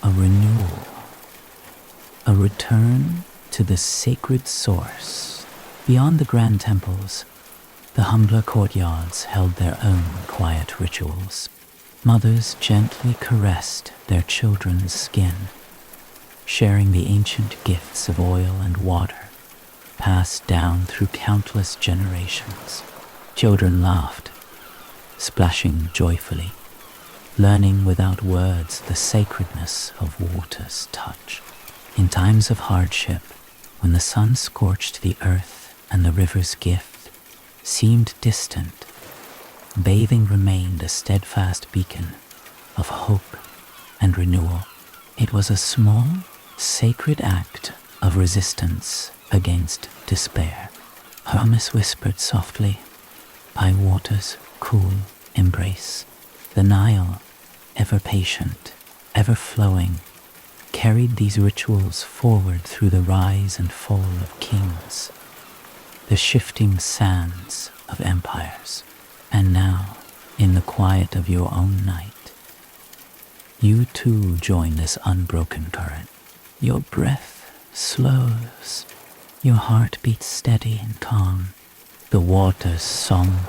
a renewal, a return to the sacred source. Beyond the grand temples, the humbler courtyards held their own quiet rituals. Mothers gently caressed their children's skin, sharing the ancient gifts of oil and water, passed down through countless generations. Children laughed, splashing joyfully, learning without words the sacredness of water's touch. In times of hardship, when the sun scorched the earth and the river's gift seemed distant, bathing remained a steadfast beacon of hope and renewal. It was a small, sacred act of resistance against despair. Hermes whispered softly by water's cool embrace. The Nile, ever patient, ever flowing, carried these rituals forward through the rise and fall of kings, the shifting sands of empires. And now, in the quiet of your own night, you too join this unbroken current. Your breath slows, your heart beats steady and calm. The water's song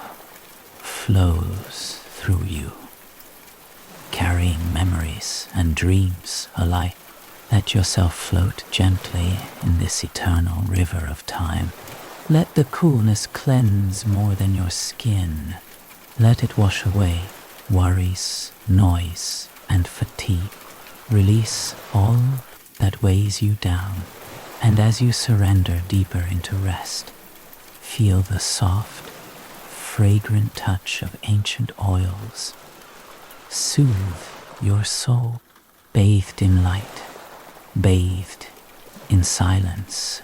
flows through you, carrying memories and dreams alike. Let yourself float gently in this eternal river of time. Let the coolness cleanse more than your skin. Let it wash away worries, noise, and fatigue. Release all that weighs you down, and as you surrender deeper into rest, feel the soft, fragrant touch of ancient oils soothe your soul, bathed in light, bathed in silence,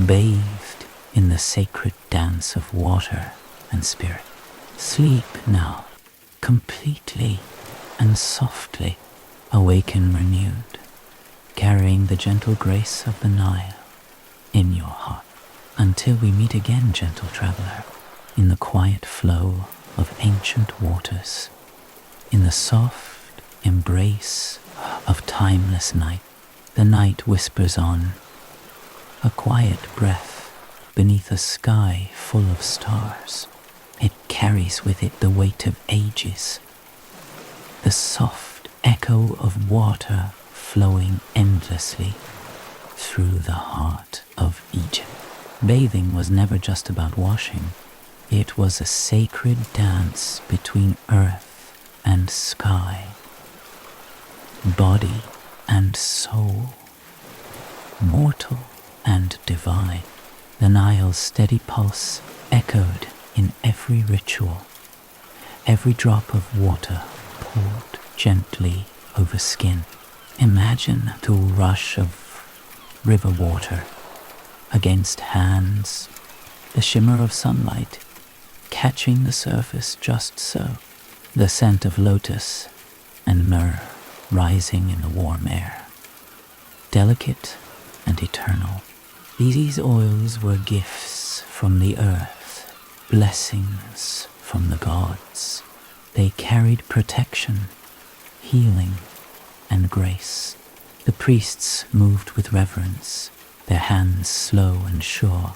bathed in the sacred dance of water and spirit. Sleep now, completely and softly, awaken renewed, carrying the gentle grace of the Nile in your heart. Until we meet again, gentle traveler, in the quiet flow of ancient waters, in the soft embrace of timeless night. The night whispers on, a quiet breath beneath a sky full of stars. It carries with it the weight of ages, the soft echo of water flowing endlessly through the heart of Egypt. Bathing was never just about washing. It was a sacred dance between earth and sky, body and soul, mortal and divine. The Nile's steady pulse echoed in every ritual, every drop of water poured gently over skin. Imagine the rush of river water against hands, the shimmer of sunlight catching the surface just so, the scent of lotus and myrrh rising in the warm air. Delicate and eternal, these oils were gifts from the earth, blessings from the gods. They carried protection, healing, and grace. The priests moved with reverence, their hands slow and sure,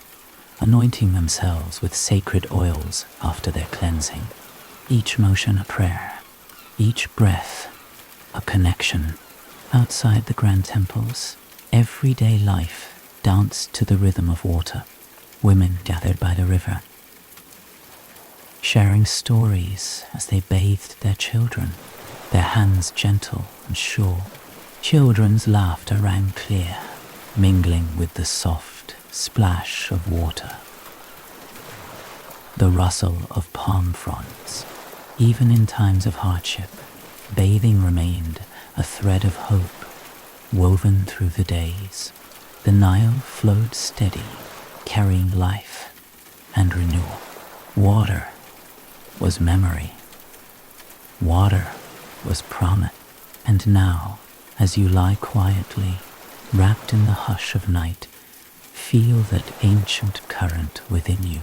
anointing themselves with sacred oils after their cleansing. Each motion a prayer, each breath a connection. Outside the grand temples, everyday life danced to the rhythm of water. Women gathered by the river, sharing stories as they bathed their children, their hands gentle and sure. Children's laughter rang clear, mingling with the soft splash of water, the rustle of palm fronds. Even in times of hardship, bathing remained a thread of hope woven through the days. The Nile flowed steady, carrying life and renewal. Water was memory. Water was promise. And now, as you lie quietly, wrapped in the hush of night, feel that ancient current within you.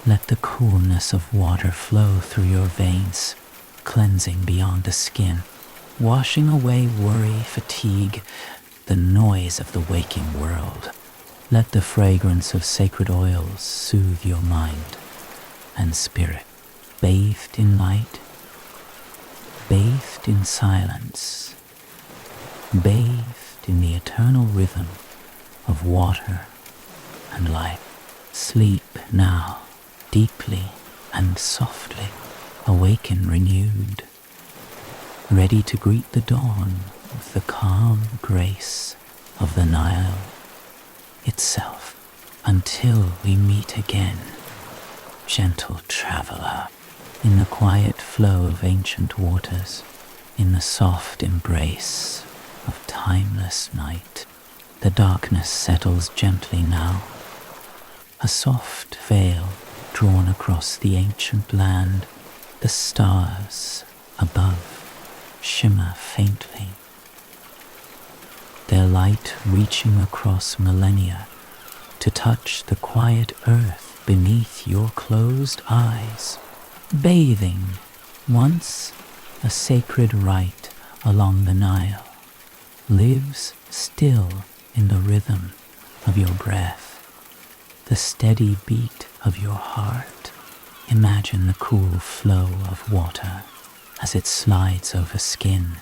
Let the coolness of water flow through your veins, cleansing beyond the skin, washing away worry, fatigue, the noise of the waking world. Let the fragrance of sacred oils soothe your mind and spirit. Bathed in light, bathed in silence, bathed in the eternal rhythm of water and life. Sleep now, deeply and softly, awaken renewed, ready to greet the dawn with the calm grace of the Nile itself. Until we meet again, gentle traveler, in the quiet flow of ancient waters, in the soft embrace of timeless night. The darkness settles gently now, a soft veil drawn across the ancient land. The stars above shimmer faintly, their light reaching across millennia to touch the quiet earth beneath your closed eyes. Bathing, once a sacred rite along the Nile, lives still in the rhythm of your breath, the steady beat of your heart. Imagine the cool flow of water as it slides over skin,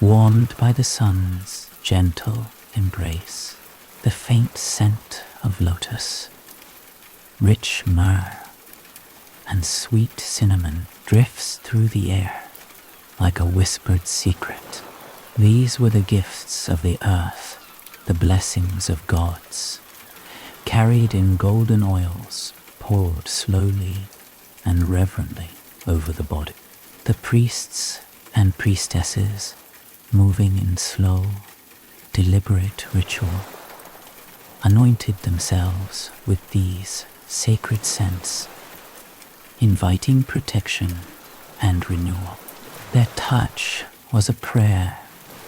warmed by the sun's gentle embrace. The faint scent of lotus, rich myrrh, and sweet cinnamon drifts through the air like a whispered secret. These were the gifts of the earth, the blessings of gods, carried in golden oils, poured slowly and reverently over the body. The priests and priestesses, moving in slow, deliberate ritual, anointed themselves with these sacred scents, inviting protection and renewal. Their touch was a prayer,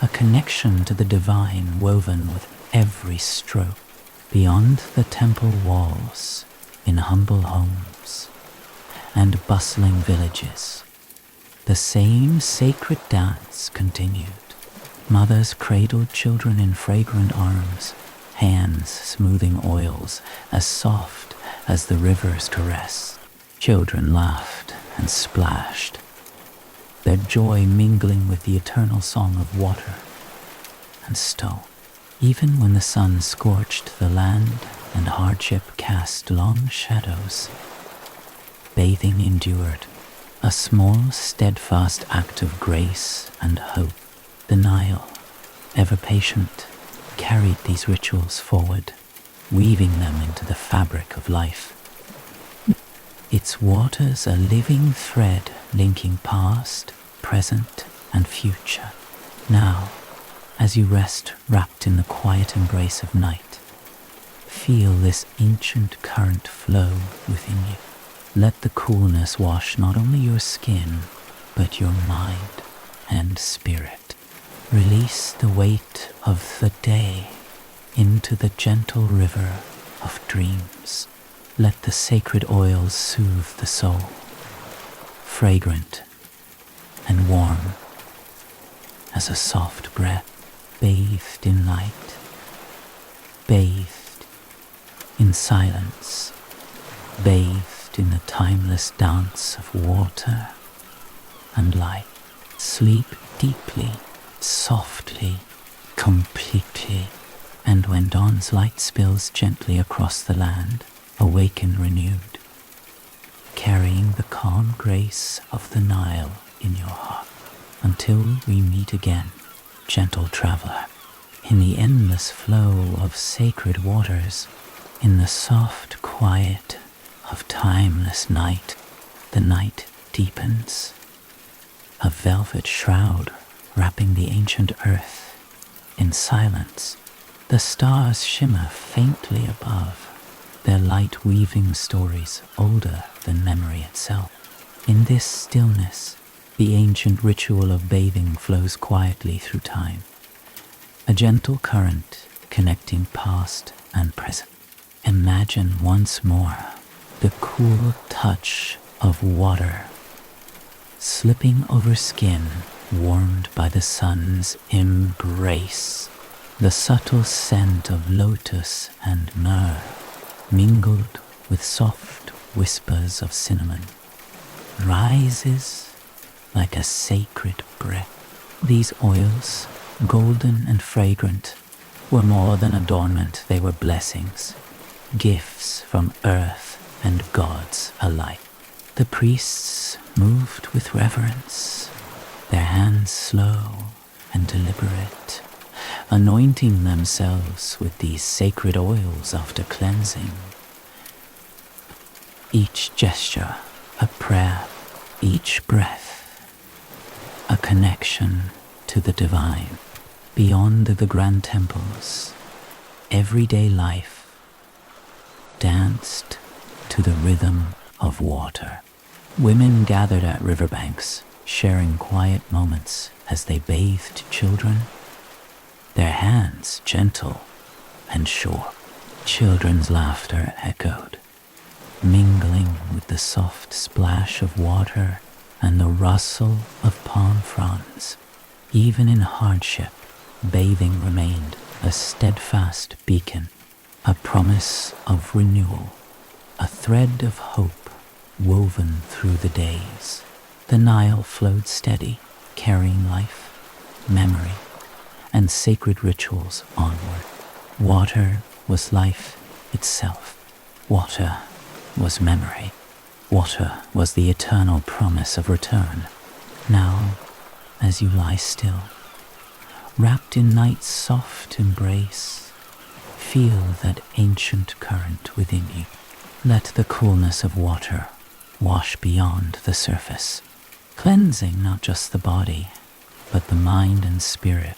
a connection to the divine woven with every stroke. Beyond the temple walls, in humble homes and bustling villages, the same sacred dance continued. Mothers cradled children in fragrant arms, hands smoothing oils as soft as the river's caress. Children laughed and splashed, their joy mingling with the eternal song of water and stone. Even when the sun scorched the land and hardship cast long shadows, bathing endured, a small, steadfast act of grace and hope. The Nile, ever patient, carried these rituals forward, weaving them into the fabric of life. Its waters a living thread linking past, present, and future. Now, as you rest wrapped in the quiet embrace of night, feel this ancient current flow within you. Let the coolness wash not only your skin, but your mind and spirit. Release the weight of the day into the gentle river of dreams. Let the sacred oils soothe the soul, fragrant and warm as a soft breath, bathed in light, bathed in silence, bathed in the timeless dance of water and light. Sleep deeply, softly, completely, and when dawn's light spills gently across the land, awaken renewed, carrying the calm grace of the Nile in your heart. Until we meet again, gentle traveler, in the endless flow of sacred waters, in the soft quiet of timeless night, the night deepens, a velvet shroud wrapping the ancient earth in silence. The stars shimmer faintly above, their light weaving stories older than memory itself. In this stillness, the ancient ritual of bathing flows quietly through time, a gentle current connecting past and present. Imagine once more the cool touch of water slipping over skin warmed by the sun's embrace, the subtle scent of lotus and myrrh mingled with soft whispers of cinnamon rises like a sacred breath. These oils, golden and fragrant, were more than adornment, they were blessings, gifts from earth and gods alike. The priests moved with reverence, their hands slow and deliberate, anointing themselves with these sacred oils after cleansing. Each gesture a prayer, each breath a connection to the divine. Beyond the grand temples, everyday life danced to the rhythm of water. Women gathered at riverbanks, sharing quiet moments as they bathed children, their hands gentle and sure. Children's laughter echoed, mingling with the soft splash of water and the rustle of palm fronds. Even in hardship, bathing remained a steadfast beacon, a promise of renewal, a thread of hope woven through the days. The Nile flowed steady, carrying life, memory, and sacred rituals onward. Water was life itself. Water was memory. Water was the eternal promise of return. Now, as you lie still, Wrapped in night's soft embrace, feel that ancient current within you. Let the coolness of water wash beyond the surface, cleansing not just the body, but the mind and spirit.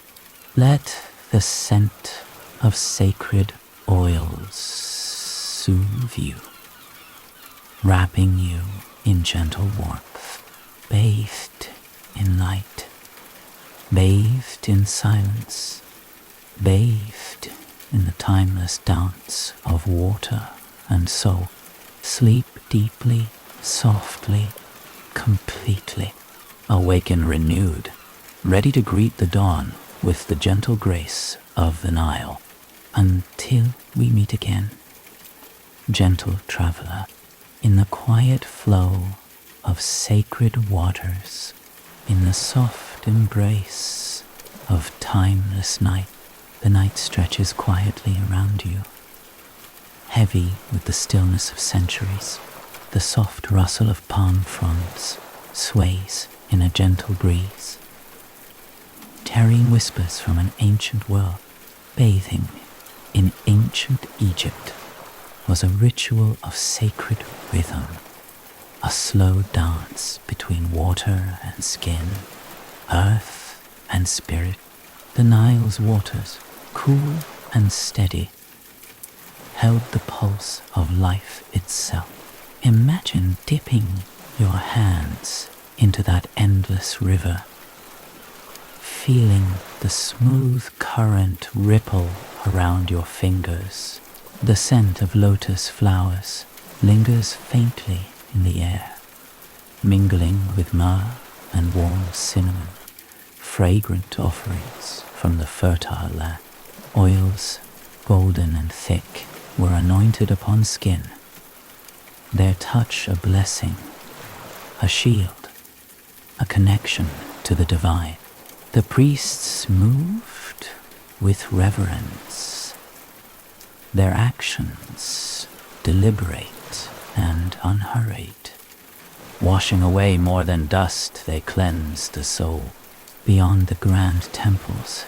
Let the scent of sacred oils soothe you, wrapping you in gentle warmth, bathed in light, bathed in silence, bathed in the timeless dance of water and soul. Sleep deeply, softly, completely. Awaken renewed, ready to greet the dawn with the gentle grace of the Nile. Until we meet again, gentle traveler, in the quiet flow of sacred waters, in the soft embrace of timeless night. The night stretches quietly around you, heavy with the stillness of centuries. The soft rustle of palm fronds sways in a gentle breeze. Tarrying whispers from an ancient world. Bathing in ancient Egypt was a ritual of sacred rhythm, a slow dance between water and skin, earth and spirit. The Nile's waters, cool and steady, held the pulse of life itself. Imagine dipping your hands into that endless river, feeling the smooth current ripple around your fingers. The scent of lotus flowers lingers faintly in the air, mingling with myrrh and warm cinnamon, fragrant offerings from the fertile land. Oils, golden and thick, were anointed upon skin, their touch a blessing, a shield, a connection to the divine. The priests moved with reverence, their actions deliberate and unhurried. Washing away more than dust, they cleansed the soul. Beyond the grand temples,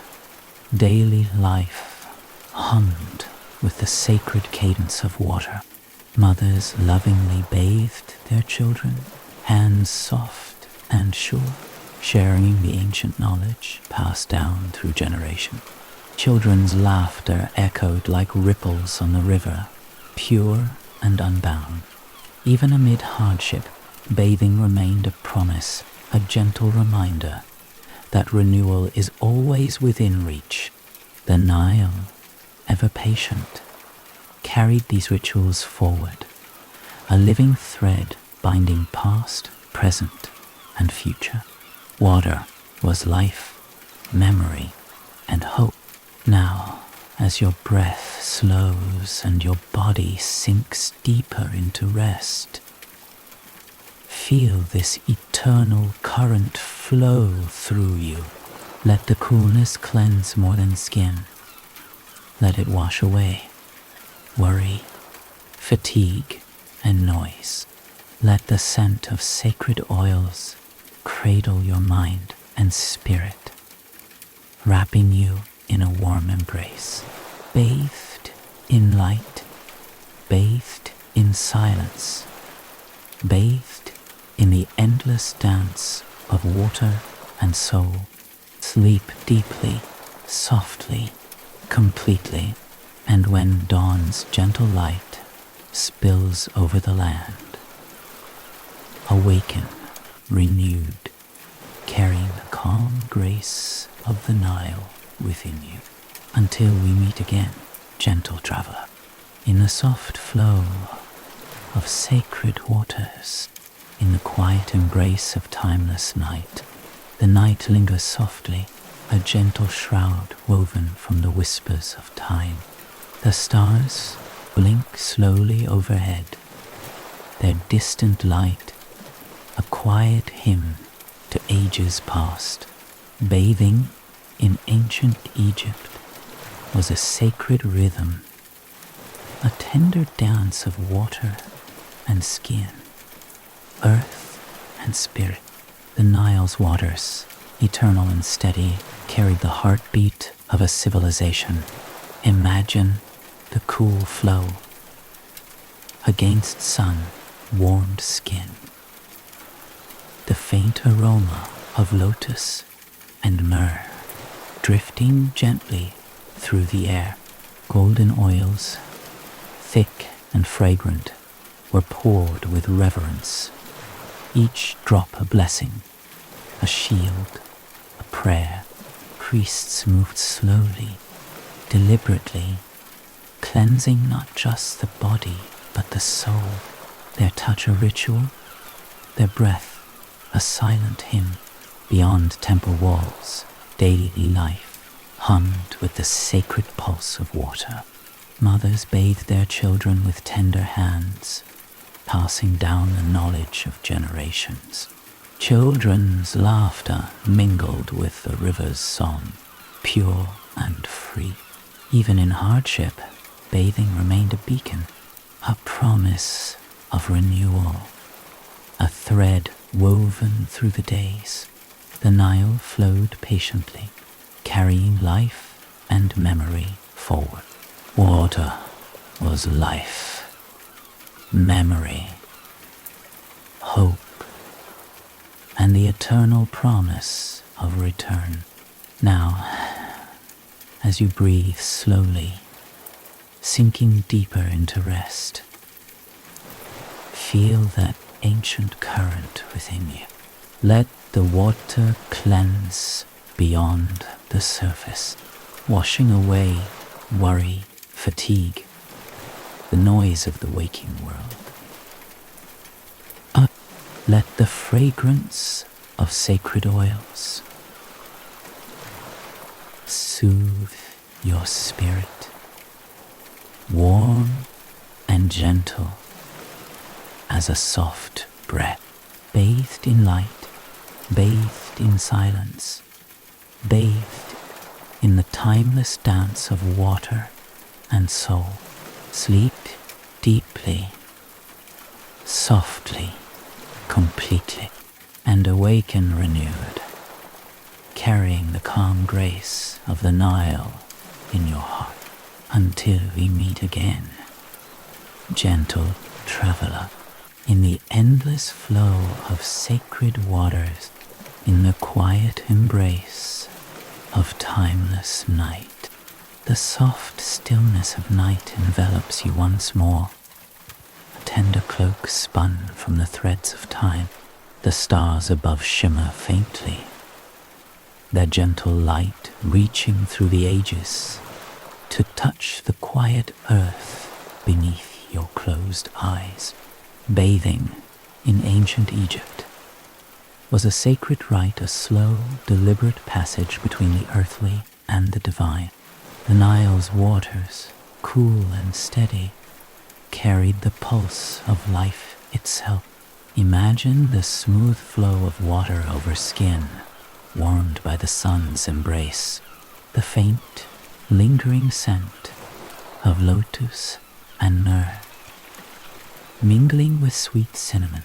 daily life hummed with the sacred cadence of water. Mothers lovingly bathed their children, hands soft and sure, sharing the ancient knowledge passed down through generations. Children's laughter echoed like ripples on the river, pure and unbound. Even amid hardship, bathing remained a promise, a gentle reminder that renewal is always within reach. The Nile, ever patient, carried these rituals forward, a living thread binding past, present, and future. Water was life, memory, and hope. Now, as your breath slows and your body sinks deeper into rest, feel this eternal current flow through you. Let the coolness cleanse more than skin. Let it wash away worry, fatigue, and noise. Let the scent of sacred oils cradle your mind and spirit, wrapping you in a warm embrace. Bathed in light, bathed in silence, bathed in the endless dance of water and soul. Sleep deeply, softly, completely, and when dawn's gentle light spills over the land, awaken renewed, carrying the calm grace of the Nile within you. Until we meet again, gentle traveler, in the soft flow of sacred waters, in the quiet embrace of timeless night. The night lingers softly, a gentle shroud woven from the whispers of time. The stars blink slowly overhead, their distant light a quiet hymn to ages past. Bathing in ancient Egypt was a sacred rhythm, a tender dance of water and skin, earth and spirit. The Nile's waters, eternal and steady, carried the heartbeat of a civilization. Imagine the cool flow against sun-warmed skin, the faint aroma of lotus and myrrh drifting gently through the air. Golden oils, thick and fragrant, were poured with reverence, each drop a blessing, a shield, a prayer. Priests moved slowly, deliberately, cleansing not just the body but the soul, their touch a ritual, their breath a silent hymn. Beyond temple walls, daily life hummed with the sacred pulse of water. Mothers bathed their children with tender hands, passing down the knowledge of generations. Children's laughter mingled with the river's song, pure and free. Even in hardship, bathing remained a beacon, a promise of renewal, a thread woven through the days. The Nile flowed patiently, carrying life and memory forward. Water was life, memory, hope, and the eternal promise of return. Now, as you breathe slowly, sinking deeper into rest, feel that ancient current within you. Let the water cleanse beyond the surface, washing away worry, fatigue, the noise of the waking world. Let the fragrance of sacred oils soothe your spirit, warm and gentle as a soft breath, bathed in light, bathed in silence, bathed in the timeless dance of water and soul. Sleep deeply, softly, completely, and awaken renewed, carrying the calm grace of the Nile in your heart. Until we meet again, gentle traveler, in the endless flow of sacred waters, in the quiet embrace of timeless night. The soft stillness of night envelops you once more, a tender cloak spun from the threads of time. The stars above shimmer faintly, their gentle light reaching through the ages to touch the quiet earth beneath your closed eyes. Bathing in ancient Egypt was a sacred rite, a slow, deliberate passage between the earthly and the divine. The Nile's waters, cool and steady, carried the pulse of life itself. Imagine the smooth flow of water over skin, warmed by the sun's embrace, the faint, lingering scent of lotus and myrrh, mingling with sweet cinnamon,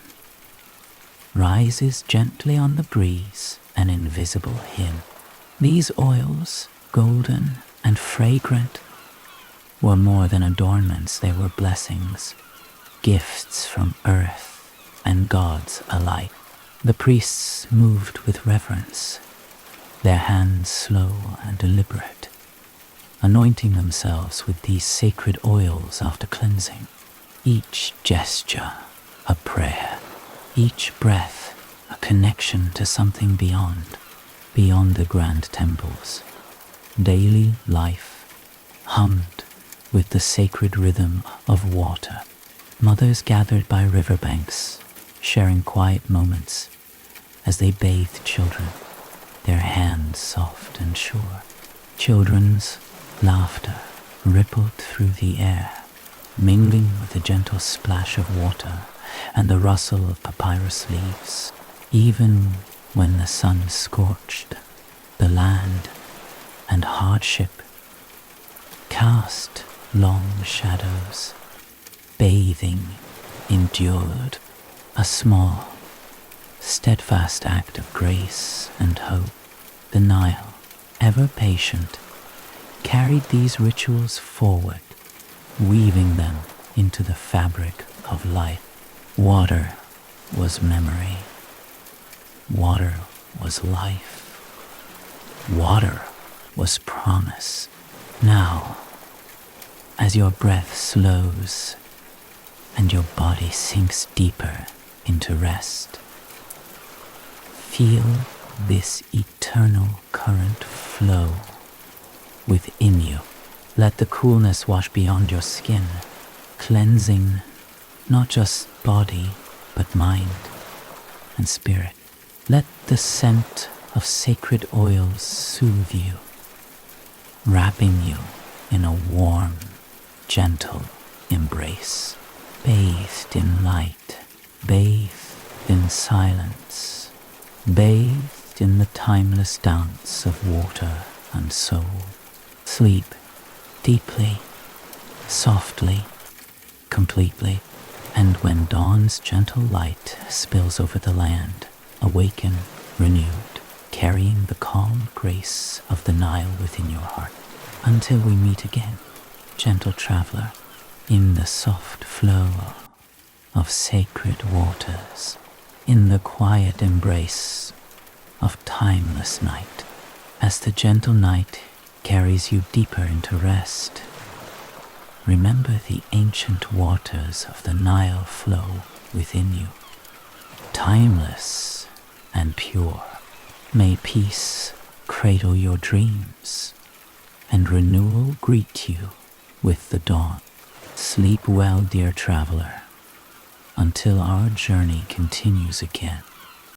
rises gently on the breeze, an invisible hymn. These oils, golden and fragrant, were more than adornments, they were blessings, gifts from earth and gods alike. The priests moved with reverence, their hands slow and deliberate, anointing themselves with these sacred oils after cleansing. Each gesture a prayer, each breath a connection to something beyond the grand temples. Daily life hummed with the sacred rhythm of water. Mothers gathered by riverbanks, sharing quiet moments as they bathed children, their hands soft and sure. Children's laughter rippled through the air, mingling with the gentle splash of water and the rustle of papyrus leaves. Even when the sun scorched the land and hardship cast long shadows, bathing endured, a small, steadfast act of grace and hope. The Nile, ever patient, carried these rituals forward, weaving them into the fabric of life. Water was memory. Water was life. Water was promise. Now, as your breath slows and your body sinks deeper into rest, feel this eternal current flow within you. Let the coolness wash beyond your skin, cleansing not just body, but mind and spirit. Let the scent of sacred oils soothe you, wrapping you in a warm, gentle embrace. Bathed in light, bathed in silence, bathed in the timeless dance of water and soul. Sleep deeply, softly, completely, and when dawn's gentle light spills over the land, awaken renewed, carrying the calm grace of the Nile within your heart. Until we meet again, gentle traveler, in the soft flow of sacred waters, in the quiet embrace of timeless night. As the gentle night carries you deeper into rest, remember the ancient waters of the Nile flow within you, timeless and pure. May peace cradle your dreams and renewal greet you with the dawn. Sleep well, dear traveler, until our journey continues again.